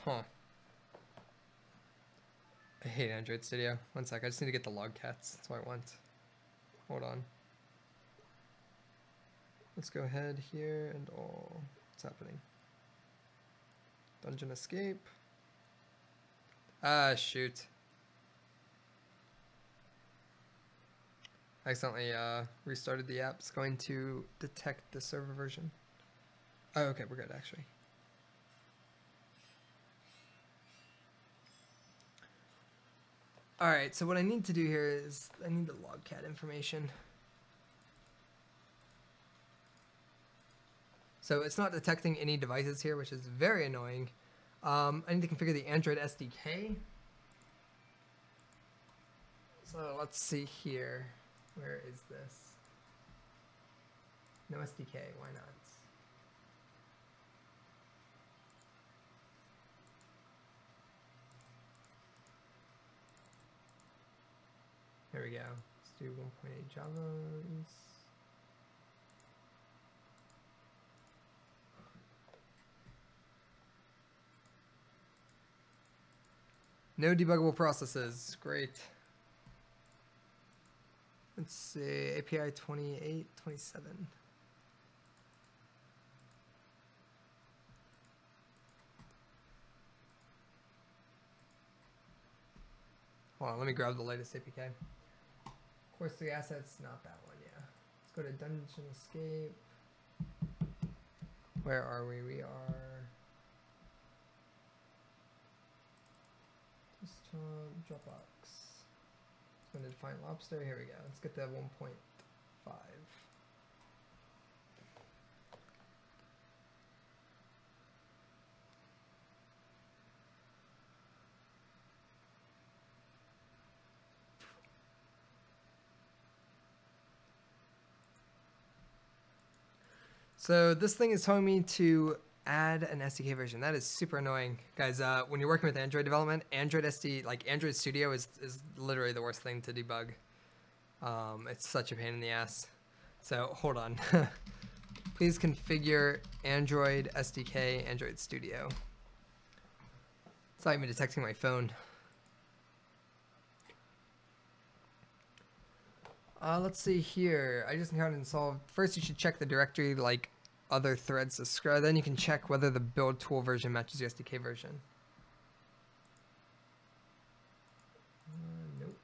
Huh. I hate Android Studio. One sec, I just need to get the log cats. That's what I want. Hold on. Let's go ahead here and all. What's happening? Dungeon escape. Ah, shoot. I accidentally restarted the app. It's going to detect the server version. Oh, okay, we're good actually. Alright, so what I need to do here is I need the logcat information. So it's not detecting any devices here, which is very annoying. I need to configure the Android SDK. So let's see here. Where is this? No SDK, why not? There we go. Let's do 1.8 Javas. No debuggable processes. Great. Let's see. API 28, 27. Hold on, let me grab the latest APK. Course 3 assets, not that one, yeah. Let's go to Dungeon Escape. Where are we? We are Dropbox. It's going to define lobster. Here we go. Let's get that 1.5. So this thing is telling me to add an SDK version. That is super annoying. Guys, when you're working with Android development, Android Studio is literally the worst thing to debug. It's such a pain in the ass. So hold on. Please configure Android SDK, Android Studio. It's not even detecting my phone. Let's see here. I just encountered and solved. First, you should check the directory, like other threads to scrub. Then you can check whether the build tool version matches the SDK version. Nope.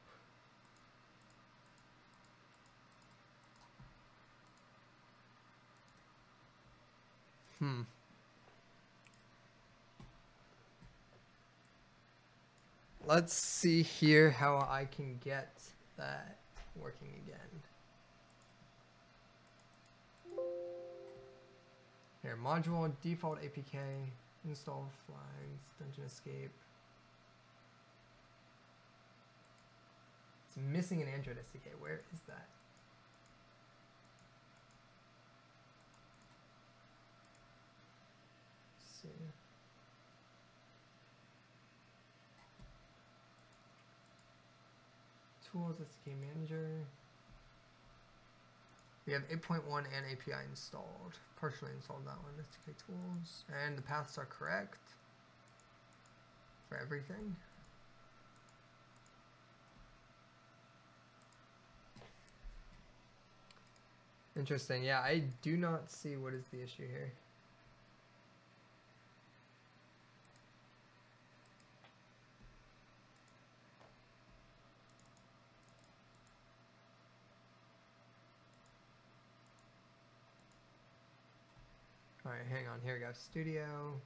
Let's see here how I can get that working again. Here, module, default APK, install flags, dungeon escape. It's missing an Android SDK. Where is that? Let's see. Tools, SDK manager. We have 8.1 and API installed. Partially installed that one. SDK tools. And the paths are correct for everything. Interesting. Yeah, I do not see what is the issue here. All right, hang on. Here we go. Studio.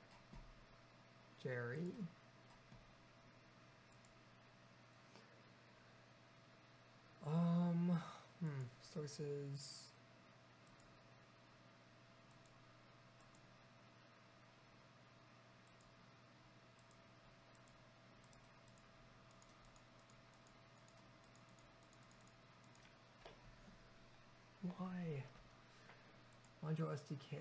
Jerry. Sources. Why? Module SDK.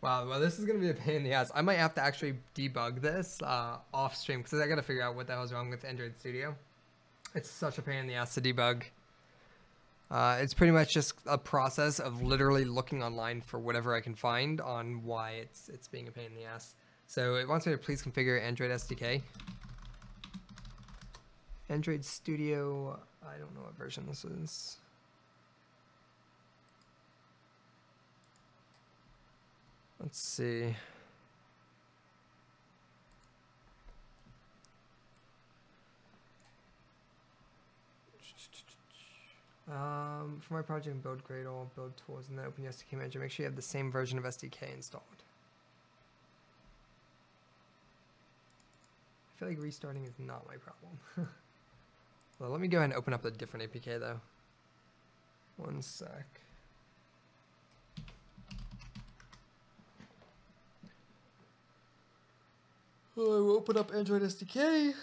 Wow, well, this is going to be a pain in the ass. I might have to actually debug this off stream because I got to figure out what the hell's wrong with Android Studio. It's such a pain in the ass to debug. It's pretty much just a process of literally looking online for whatever I can find on why it's being a pain in the ass. So it wants me to please configure Android SDK. Android Studio, I don't know what version this is. Let's see. For my project, build Gradle, build tools, and then open the SDK manager. Make sure you have the same version of SDK installed. I feel like restarting is not my problem. Well, let me go ahead and open up a different APK though. One sec. I will open up Android SDK.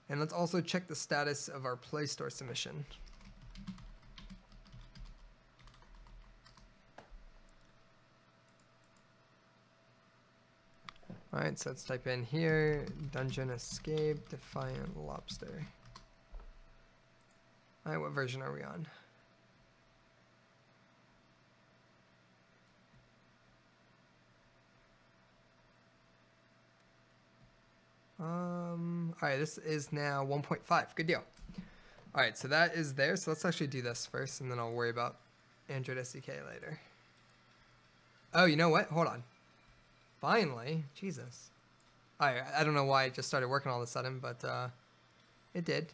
And let's also check the status of our Play Store submission. All right, so let's type in here, Dungeon Escape, Defiant Lobster. All right, what version are we on? All right, this is now 1.5. Good deal. All right, so that is there. So let's actually do this first, and then I'll worry about Android SDK later. Oh, you know what? Hold on. Finally, Jesus. All right, I don't know why it just started working all of a sudden, but it did.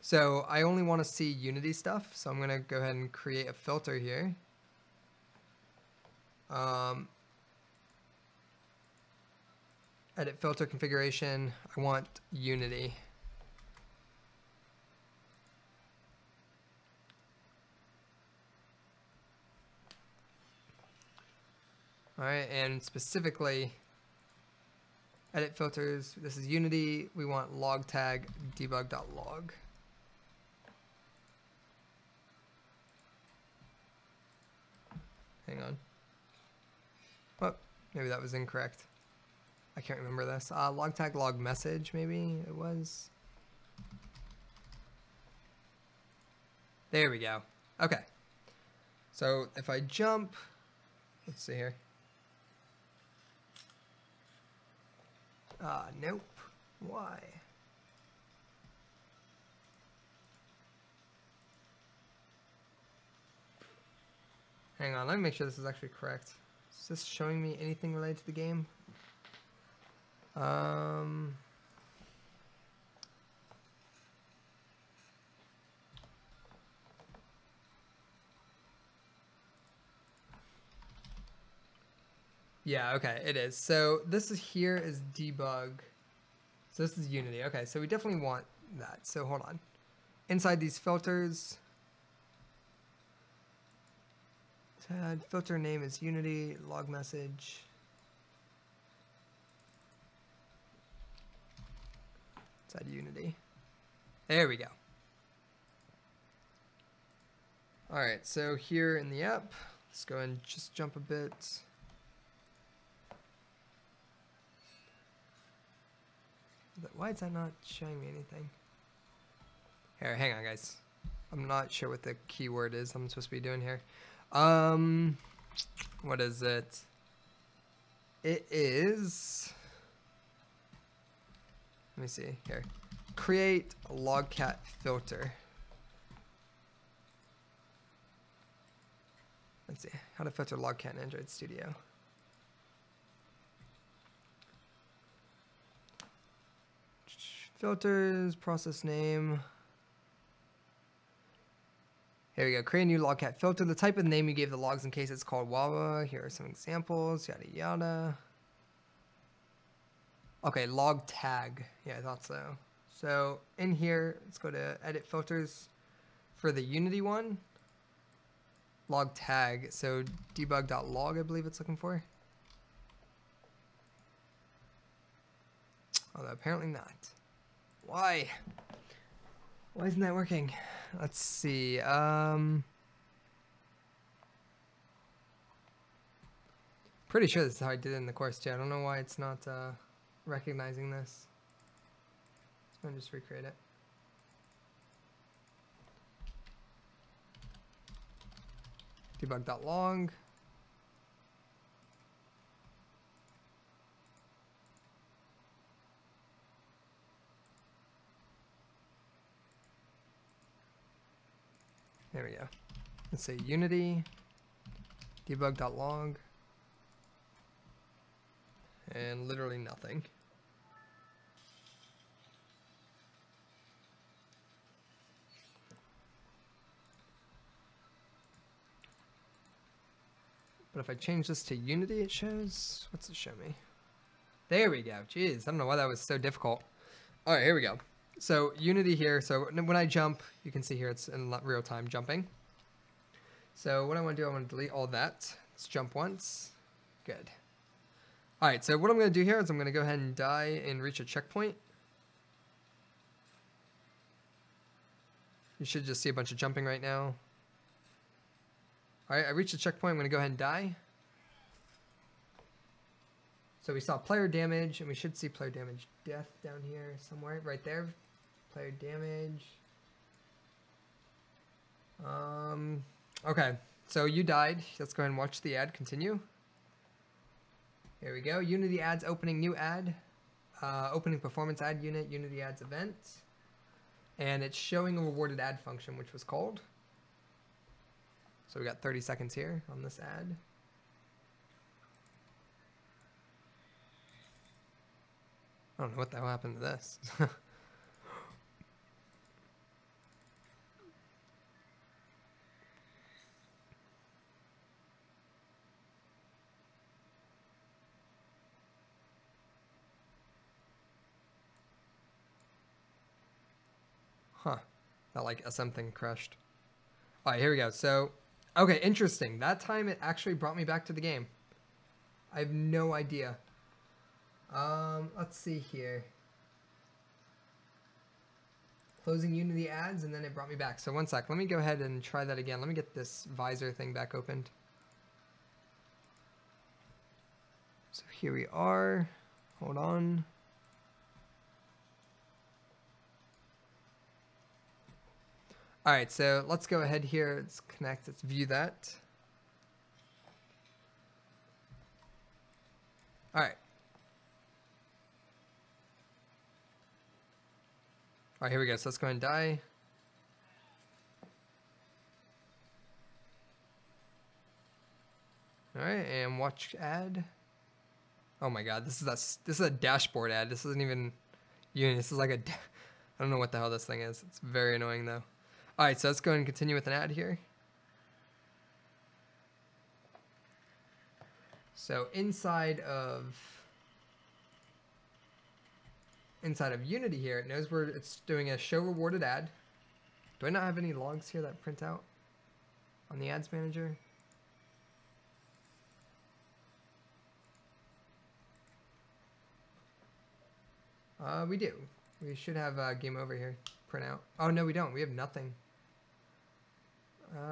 So I only want to see Unity stuff, so I'm gonna go ahead and create a filter here. Edit filter configuration. I want Unity. All right, and specifically, edit filters. This is Unity. We want log tag debug.log. Hang on. Oh, maybe that was incorrect. I can't remember this. Log tag log message, maybe it was. There we go. Okay. So if I jump, let's see here. Nope. Why? Hang on, let me make sure this is actually correct. Is this showing me anything related to the game? Yeah, okay, it is. So this is here is debug. So this is Unity. Okay, so we definitely want that. So hold on. Inside these filters, filter name is Unity, log message. Inside Unity. There we go. All right, so here in the app, let's go and just jump a bit. Why is that not showing me anything? Here, hang on, guys. I'm not sure what the keyword is I'm supposed to be doing here. What is it? It is... Let me see here. Create a logcat filter. Let's see. How to filter logcat in Android Studio. Filters, process name. Here we go. Create a new logcat filter. The type of name you gave the logs in case it's called Wawa. Here are some examples. Yada yada. Okay, log tag. Yeah, I thought so. So in here, let's go to edit filters for the Unity one. Log tag. So debug.log, I believe it's looking for. Although apparently not. Why? Why isn't that working? Let's see. Pretty sure this is how I did it in the course too. I don't know why it's not recognizing this. I'm gonna just recreate it. Debug.log. There we go. Let's say Unity, debug.log, and literally nothing. But if I change this to Unity, it shows, what's it show me? There we go. Jeez, I don't know why that was so difficult. All right, here we go. So Unity here, so when I jump, you can see here it's in real time jumping. So what I want to do, I want to delete all that. Let's jump once. Good. All right, so what I'm going to do here is I'm going to go ahead and die and reach a checkpoint. You should just see a bunch of jumping right now. All right, I reached a checkpoint. I'm going to go ahead and die. So we saw player damage, and we should see player damage death down here somewhere, right there. Player damage. Okay, so you died. Let's go ahead and watch the ad continue. Here we go. Unity ads opening new ad. Opening performance ad unit, Unity ads event. And it's showing a rewarded ad function, which was called. So we got 30 seconds here on this ad. I don't know what the hell happened to this. Huh. That like something crashed. All right, here we go. So, okay, interesting. That time it actually brought me back to the game. I have no idea. Let's see here. Closing Unity ads, and then it brought me back. So one sec, let me go ahead and try that again. Let me get this visor thing back opened. So here we are. Hold on. All right, so let's go ahead here. Let's connect. Let's view that. All right. All right, here we go. So let's go ahead and die. All right, and watch ad. Oh my God, this is a dashboard ad. This isn't even Unity. This is like I don't know what the hell this thing is. It's very annoying though. All right, so let's go ahead and continue with an ad here. So inside of Unity here, it knows where it's doing a show rewarded ad. Do I not have any logs here that print out on the ads manager? We do. We should have game over here print out. Oh no, we don't. We have nothing.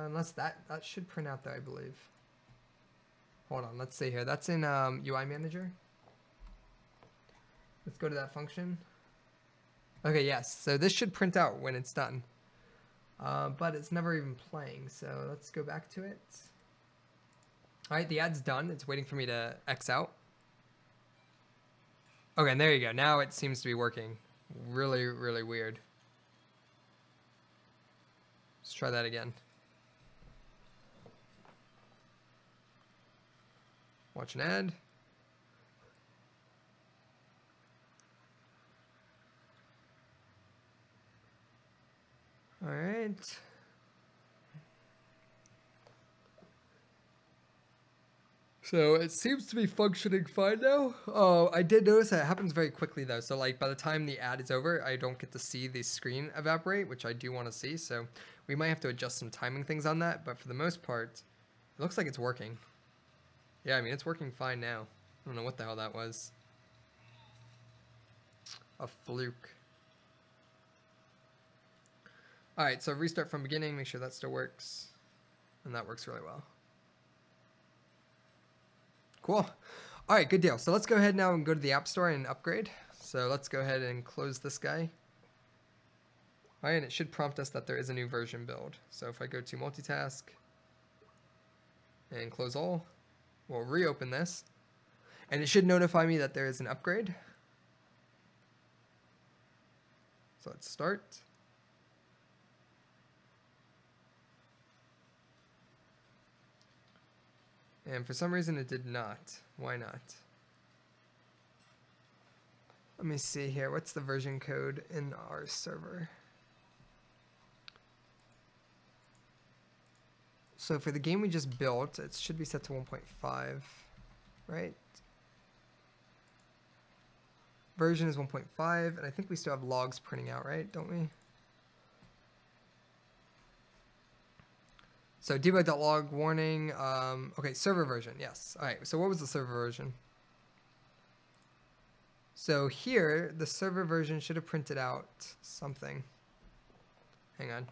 Unless that should print out though, I believe. Hold on, let's see here. That's in UI manager. Let's go to that function. Okay, yes. So this should print out when it's done. But it's never even playing. So let's go back to it. All right, the ad's done. It's waiting for me to X out. Okay, and there you go. Now it seems to be working. Really, really weird. Let's try that again. Watch an ad. All right. So it seems to be functioning fine now. Oh, I did notice that it happens very quickly though. So like by the time the ad is over, I don't get to see the screen evaporate, which I do want to see. So we might have to adjust some timing things on that. But for the most part, it looks like it's working. Yeah, I mean, it's working fine now. I don't know what the hell that was. A fluke. All right, so restart from beginning, make sure that still works. And that works really well. Cool. All right, good deal. So let's go ahead now and go to the App Store and upgrade. So let's go ahead and close this guy. All right, and it should prompt us that there is a new version build. So if I go to multitask and close all, we'll reopen this. And it should notify me that there is an upgrade. So let's start. And for some reason it did not. Why not? Let me see here. What's the version code in our server? So for the game we just built, it should be set to 1.5, right? Version is 1.5, and I think we still have logs printing out, right? Don't we? So debug.log warning. Okay, server version, yes. All right, so what was the server version? So here, the server version should have printed out something. Hang on.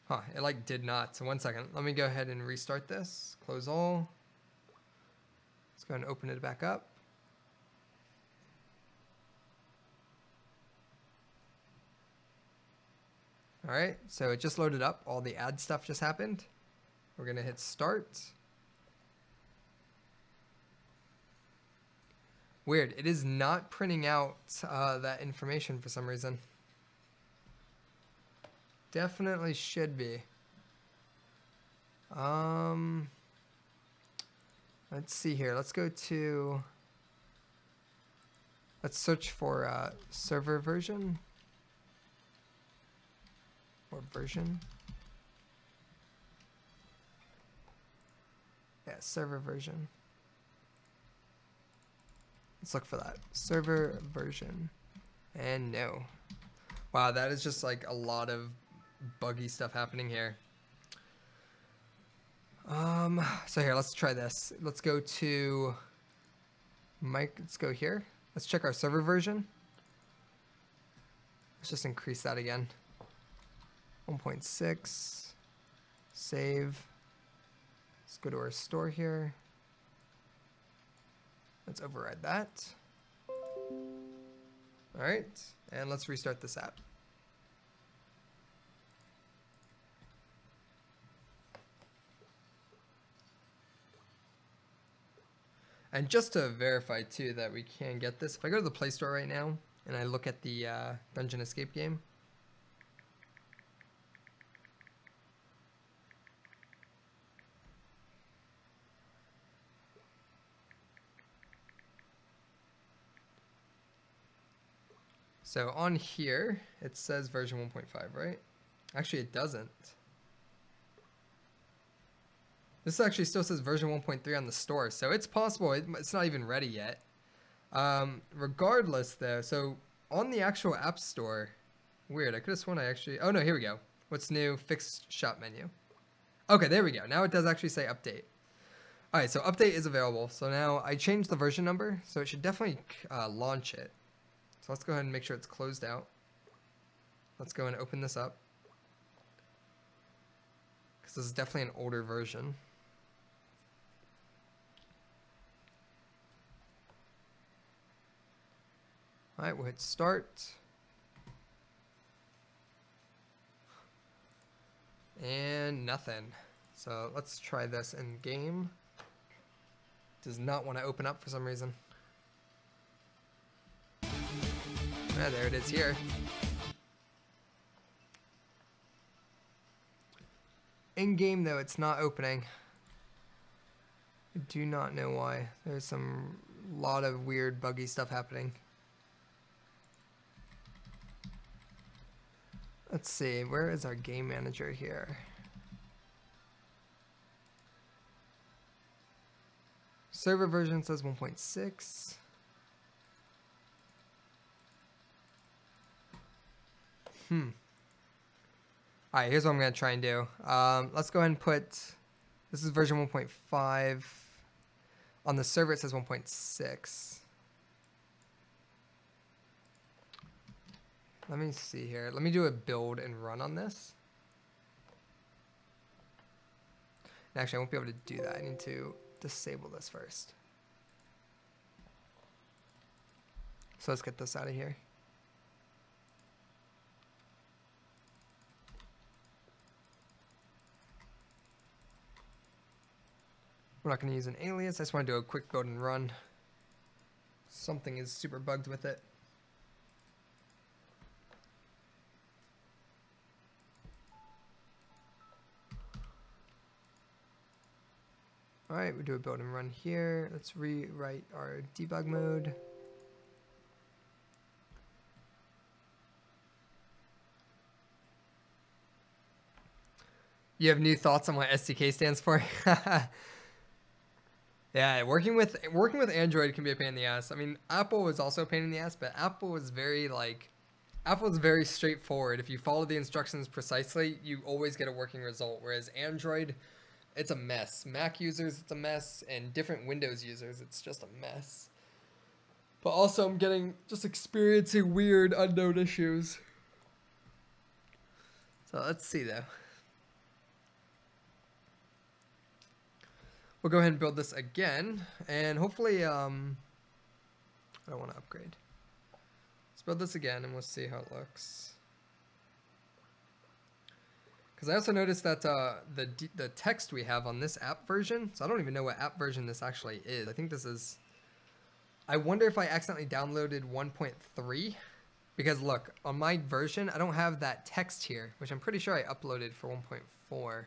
Huh, it like did not. So 1 second. Let me go ahead and restart this. Close all. Let's go and open it back up. All right, so it just loaded up. All the ad stuff just happened. We're gonna hit start. Weird, it is not printing out that information for some reason. Definitely should be. Let's see here. Let's go to, let's search for server version. Or version. Yeah, server version. Let's look for that. Server version. And no. Wow, that is just like a lot of buggy stuff happening here. So here, let's try this. Let's go to let's go here. Let's check our server version. Let's just increase that again. 1.6, save. Let's go to our store here. Let's override that. All right, and let's restart this app. And just to verify too that we can get this, if I go to the Play Store right now and I look at the Dungeon Escape game, so on here, it says version 1.5, right? Actually, it doesn't. This actually still says version 1.3 on the store, so it's possible it's not even ready yet. Regardless, though, so on the actual App Store, weird, I could have sworn I actually, oh no, here we go. What's new? Fixed shop menu. Okay, there we go. Now it does actually say update. All right, so update is available. So now I changed the version number, so it should definitely launch it. So let's go ahead and make sure it's closed out. Let's go and open this up. Because this is definitely an older version. All right, we'll hit start. And nothing. So let's try this in game. Does not want to open up for some reason. Ah, there it is here. In game though, it's not opening. I do not know why. There's some lot of weird buggy stuff happening. Let's see, where is our game manager here? Server version says 1.6. Alright, here's what I'm going to try and do. Let's go ahead and put, this is version 1.5. On the server it says 1.6. Let me see here. Let me do a build and run on this. And actually, I won't be able to do that. I need to disable this first. So let's get this out of here. We're not going to use an alias. I just want to do a quick build and run. Something is super bugged with it. All right, we do a build and run here. Let's rewrite our debug mode. You have new thoughts on what SDK stands for? Yeah, working with Android can be a pain in the ass. I mean, Apple was also a pain in the ass, but Apple was very straightforward. If you follow the instructions precisely, you always get a working result. Whereas Android, it's a mess. Mac users, it's a mess, and different Windows users, it's just a mess. But also, I'm just experiencing weird unknown issues. So let's see though. We'll go ahead and build this again, and hopefully, I don't want to upgrade. Let's build this again, and we'll see how it looks. Because I also noticed that the text we have on this app version, so I don't even know what app version this actually is. I think this is, I wonder if I accidentally downloaded 1.3, because look, on my version, I don't have that text here, which I'm pretty sure I uploaded for 1.4,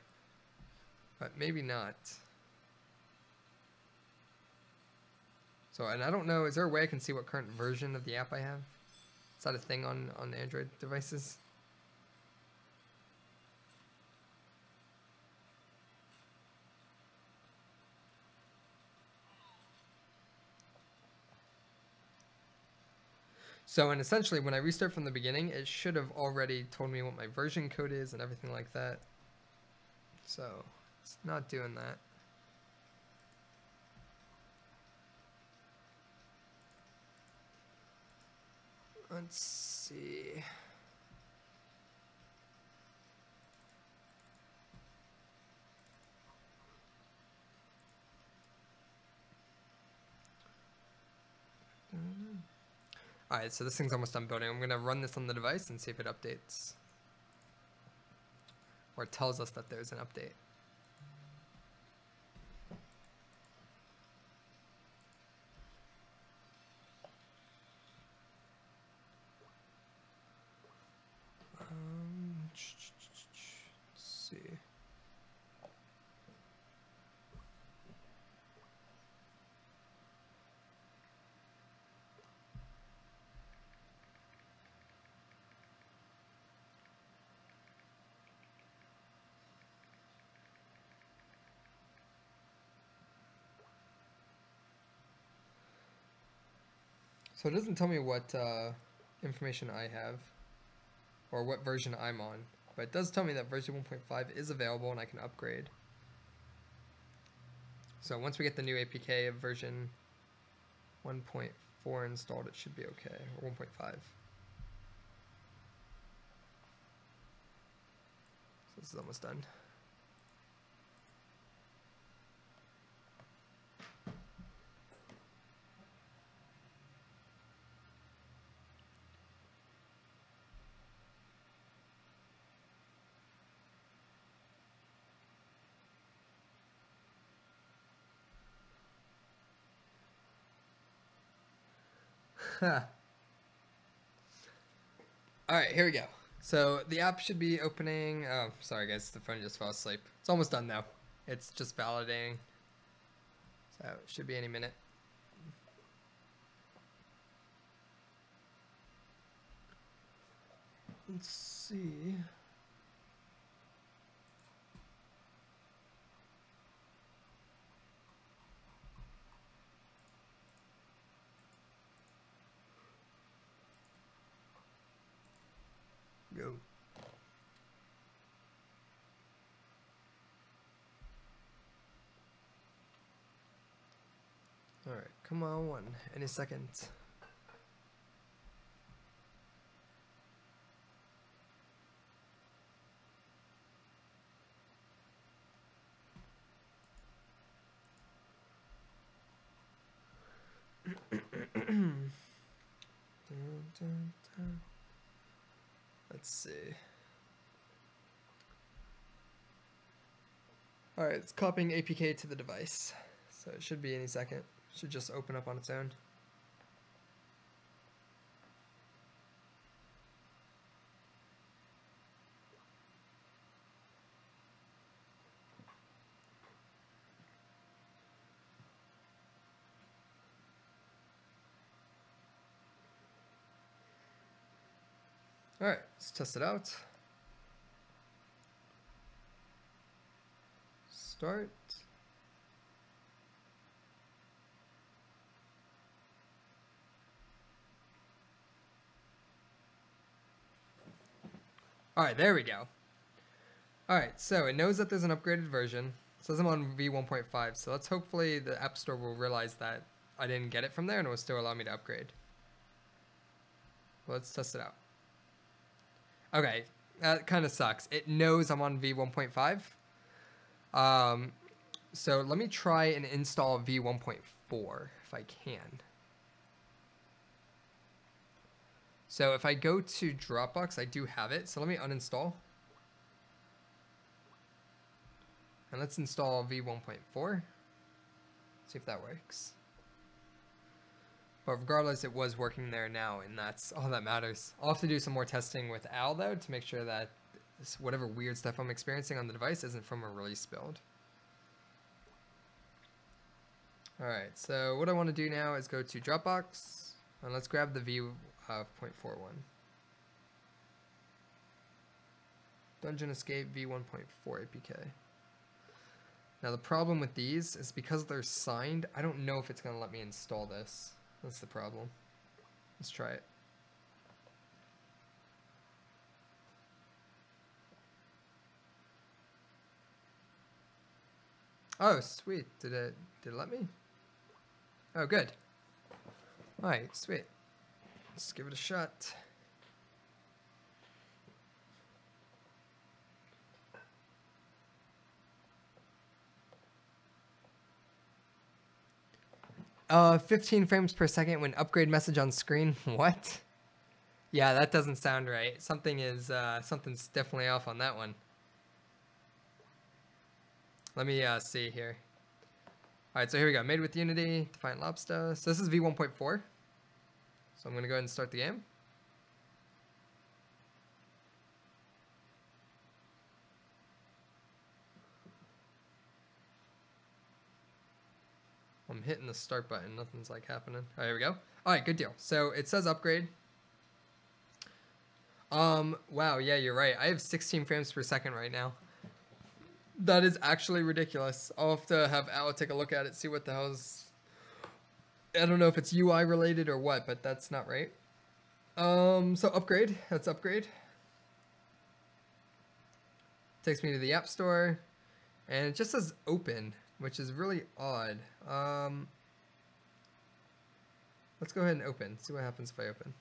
but maybe not. So, and I don't know, is there a way I can see what current version of the app I have? Is that a thing on Android devices? So, and essentially when I restart from the beginning, it should have already told me what my version code is and everything like that. So, it's not doing that. Let's see. Alright, so this thing's almost done building. I'm going to run this on the device and see if it updates. Or it tells us that there's an update. Let's see. So it doesn't tell me what information I have or what version I'm on, but it does tell me that version 1.5 is available and I can upgrade. So once we get the new APK of version 1.4 installed, it should be okay, or 1.5. So this is almost done. All right, here we go. So the app should be opening. Oh, sorry guys, the phone just fell asleep. It's almost done though. It's just validating. So it should be any minute. Let's see. Go. All right, come on, one. Any second. Let's see. All right, it's copying APK to the device. So it should be any second. Should just open up on its own. All right, let's test it out. Start. All right, there we go. All right, so it knows that there's an upgraded version. It says I'm on v1.5, so let's hopefully the App Store will realize that I didn't get it from there and it will still allow me to upgrade. Let's test it out. Okay, that kind of sucks. It knows I'm on v1.5. So let me try and install v1.4 if I can. So if I go to Dropbox, I do have it. So let me uninstall. And let's install v1.4. See if that works. But regardless, it was working there now, and that's all that matters. I'll have to do some more testing with Al, though, to make sure that whatever weird stuff I'm experiencing on the device isn't from a release build. All right, so what I want to do now is go to Dropbox, and let's grab the v.41. Dungeon Escape v1.4 APK. Now the problem with these is because they're signed, I don't know if it's going to let me install this. That's the problem. Let's try it. Oh, sweet. Did it let me? Oh, good. All right, sweet. Let's give it a shot. Uh, 15 frames per second when upgrade message on screen. What? Yeah, that doesn't sound right. Something's definitely off on that one. Let me see here. All right, so here we go. Made with Unity, Defiant Lobster. So this is v1.4. So I'm gonna go ahead and start the game. I'm hitting the start button. Nothing's like happening. All right, here we go. All right, good deal. So it says upgrade. Wow, yeah, you're right. I have 16 frames per second right now. That is actually ridiculous. I'll have to have Al take a look at it, see what the hell's... I don't know if it's UI related or what, but that's not right. So upgrade. Let's upgrade. Takes me to the App Store, and it just says open, which is really odd. Let's go ahead and open. See what happens if I open.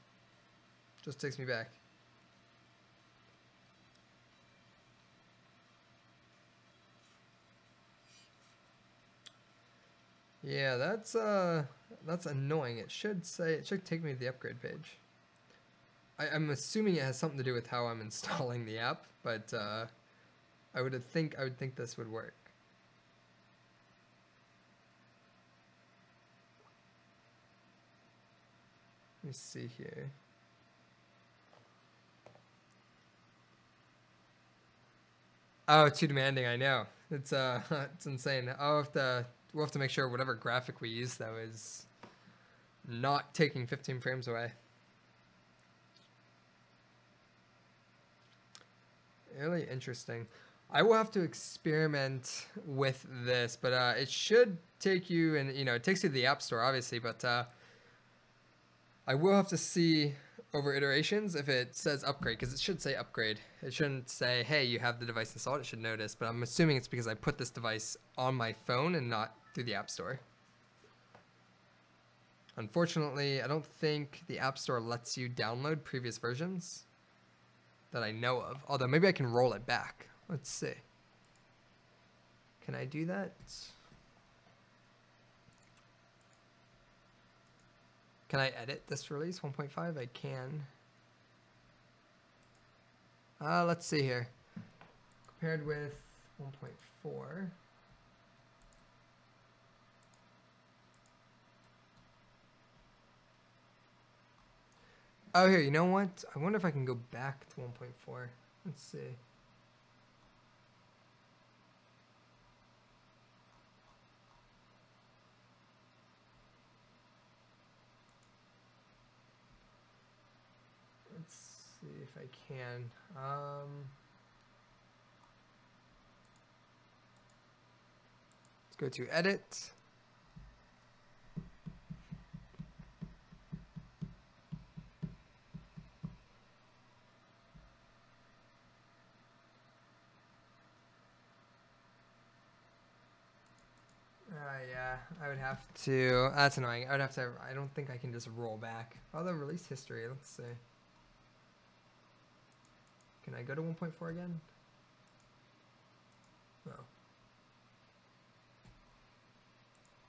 Just takes me back. Yeah, that's annoying. It should take me to the upgrade page. I'm assuming it has something to do with how I'm installing the app, but I would think this would work. Let me see here. Oh, too demanding. I know. It's it's insane. We'll have to make sure whatever graphic we use though is not taking 15 frames away. Really interesting. I will have to experiment with this, but it should take you, and it takes you to the App Store, obviously, but I will have to see over iterations if it says upgrade, because it should say upgrade. It shouldn't say, hey, you have the device installed. It should notice, but I'm assuming it's because I put this device on my phone and not through the App Store. Unfortunately, I don't think the App Store lets you download previous versions that I know of. Although maybe I can roll it back. Let's see. Can I do that? Can I edit this release 1.5? I can. Let's see here. Compared with 1.4. Oh, here, you know what? I wonder if I can go back to 1.4. Let's see. Let's see if I can. Let's go to edit. Yeah, I would have to. That's annoying. I would have to. I don't think I can just roll back. Although release history, let's see. Can I go to 1.4 again? No.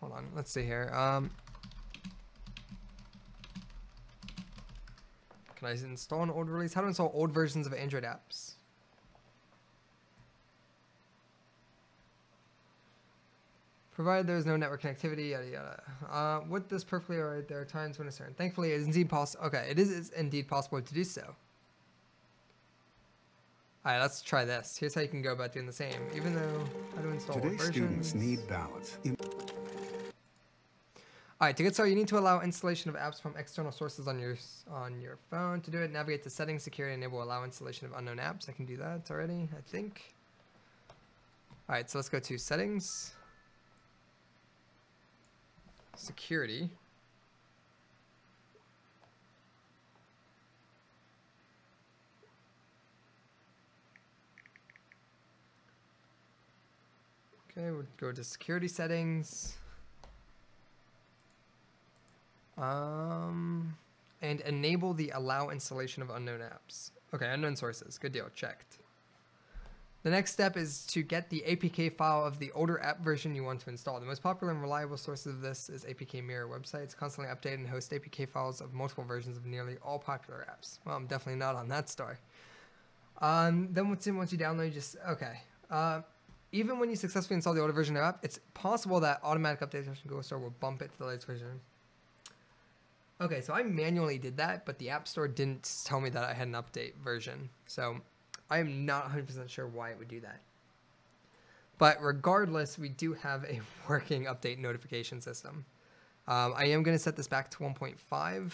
Hold on. Let's see here. Can I install an old release? How to install old versions of Android apps? Provided there is no network connectivity, yada yada. With this perfectly alright, there are times when it's certain. Thankfully, it is indeed possible. Okay, it is indeed possible to do so. Alright, let's try this. Here's how you can go about doing the same. Even though how to install Today's versions. students need balance. Alright, to get started, you need to allow installation of apps from external sources on your phone. To do it, navigate to Settings, Security, Enable Allow Installation of Unknown Apps. I can do that already, I think. Alright, so let's go to Settings. Security. Okay, we'll go to security settings. And enable the allow installation of unknown apps. Okay, unknown sources. Good deal. Checked. The next step is to get the APK file of the older app version you want to install. The most popular and reliable source of this is APK Mirror websites, constantly update and host APK files of multiple versions of nearly all popular apps. Well, I'm definitely not on that store. Then once you download, you just, okay. Even when you successfully install the older version of the app, it's possible that automatic updates from Google Store will bump it to the latest version. Okay, so I manually did that, but the App Store didn't tell me that I had an update version. So I am not 100% sure why it would do that. But regardless, we do have a working update notification system. I am going to set this back to 1.5.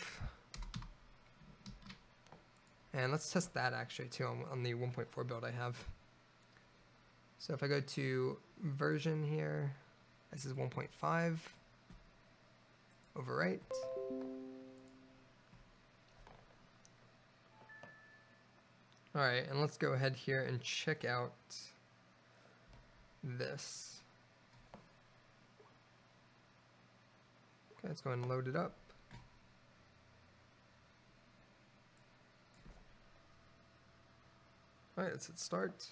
And let's test that actually too on the 1.4 build I have. So if I go to version here, this is 1.5. Overwrite. All right, and let's go ahead here and check out this. Okay, let's go and load it up. All right, let's hit start.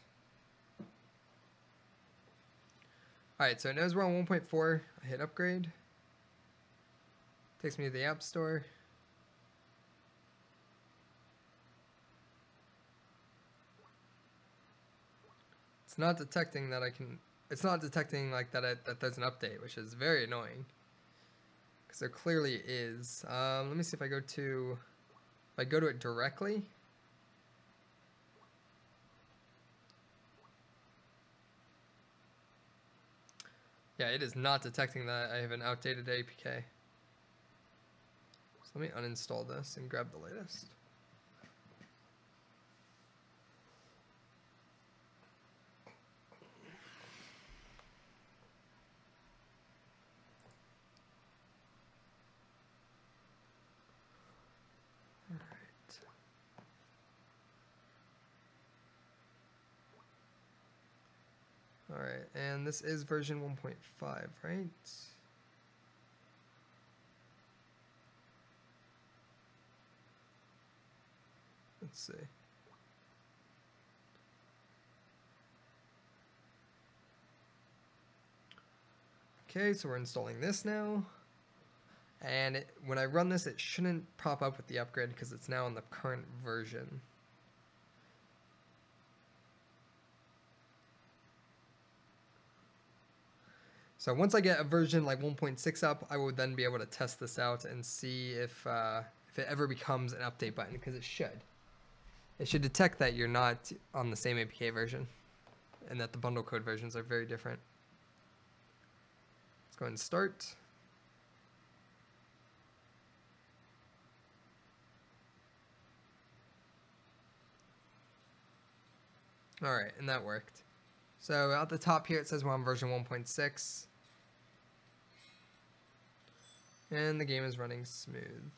All right, so it knows we're on 1.4. I hit upgrade. Takes me to the App Store. It's not detecting that I can. It's not detecting like that there's an update, which is very annoying. Because there clearly is. Let me see if I go to. If I go to it directly. Yeah, it is not detecting that I have an outdated APK. So let me uninstall this and grab the latest. All right, and this is version 1.5, right? Let's see. Okay, so we're installing this now. And when I run this, it shouldn't pop up with the upgrade because it's now on the current version. So once I get a version like 1.6 up, I will then be able to test this out and see if it ever becomes an update button, because it should. It should detect that you're not on the same APK version and that the bundle code versions are very different. Let's go ahead and start. All right, and that worked. So at the top here, it says we're on version 1.6. And the game is running smooth.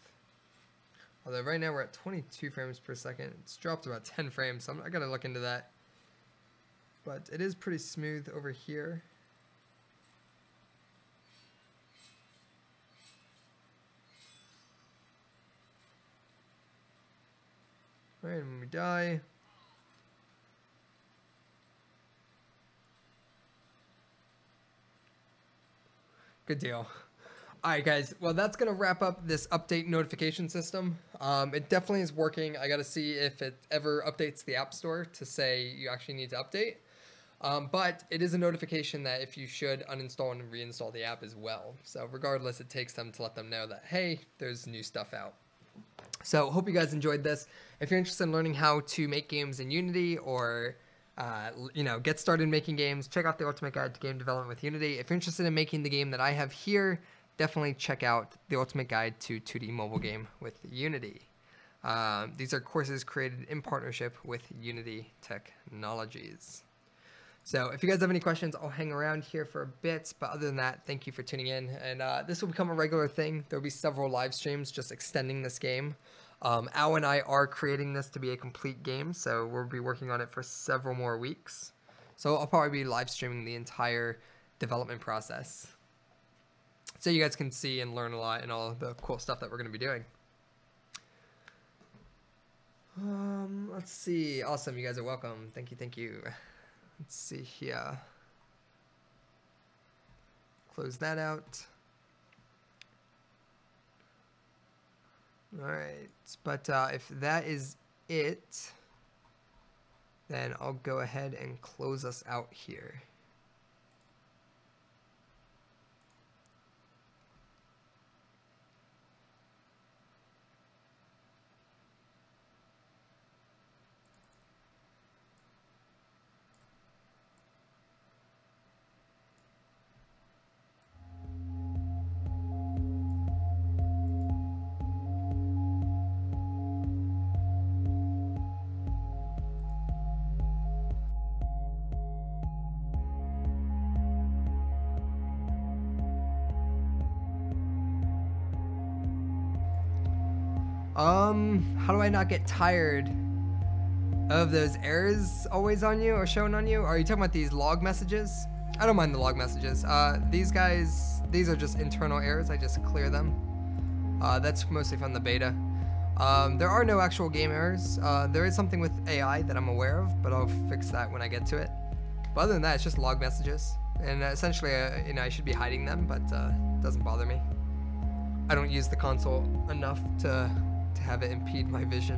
Although right now we're at 22 frames per second. It's dropped about 10 frames, so I gotta look into that. But it is pretty smooth over here. Alright, and when we die, good deal. Alright guys, well that's going to wrap up this update notification system. It definitely is working. I got to see if it ever updates the App Store to say you actually need to update. But it is a notification that if you should uninstall and reinstall the app as well. So regardless, it takes them to let them know that, hey, there's new stuff out. So hope you guys enjoyed this. If you're interested in learning how to make games in Unity or get started making games, check out the Ultimate Guide to Game Development with Unity. If you're interested in making the game that I have here, definitely check out the Ultimate Guide to 2D Mobile Game with Unity. These are courses created in partnership with Unity Technologies. So if you guys have any questions, I'll hang around here for a bit. But other than that, thank you for tuning in. And this will become a regular thing. There will be several live streams just extending this game. Al and I are creating this to be a complete game, so we'll be working on it for several more weeks. So I'll probably be live streaming the entire development process, so you guys can see and learn a lot and all the cool stuff that we're going to be doing. Let's see. Awesome. You guys are welcome. Thank you. Thank you. Let's see here. Close that out. All right. But if that is it, then I'll go ahead and close us out here. How do I not get tired of those errors always on you or shown on you? Are you talking about these log messages? I don't mind the log messages. These are just internal errors. I just clear them. That's mostly from the beta. There are no actual game errors. There is something with AI that I'm aware of, but I'll fix that when I get to it. But other than that, it's just log messages. And essentially, I should be hiding them, but it doesn't bother me. I don't use the console enough to have it impede my vision.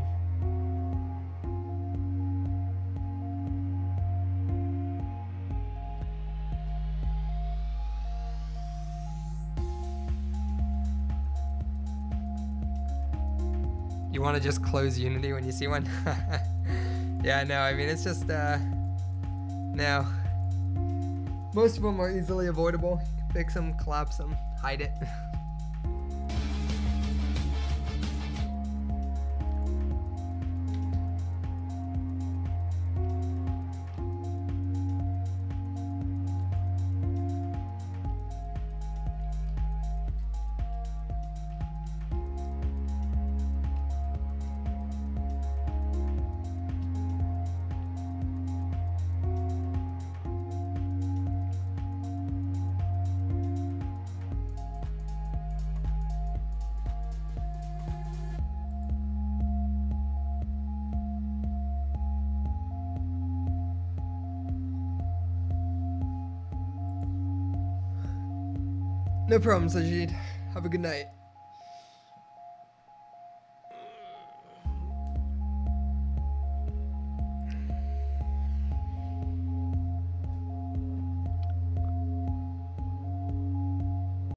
You want to just close Unity when you see one? Yeah, no, I mean, it's just, no. Most of them are easily avoidable. fix them, collapse them, hide it. No problem, Sajid. Have a good night.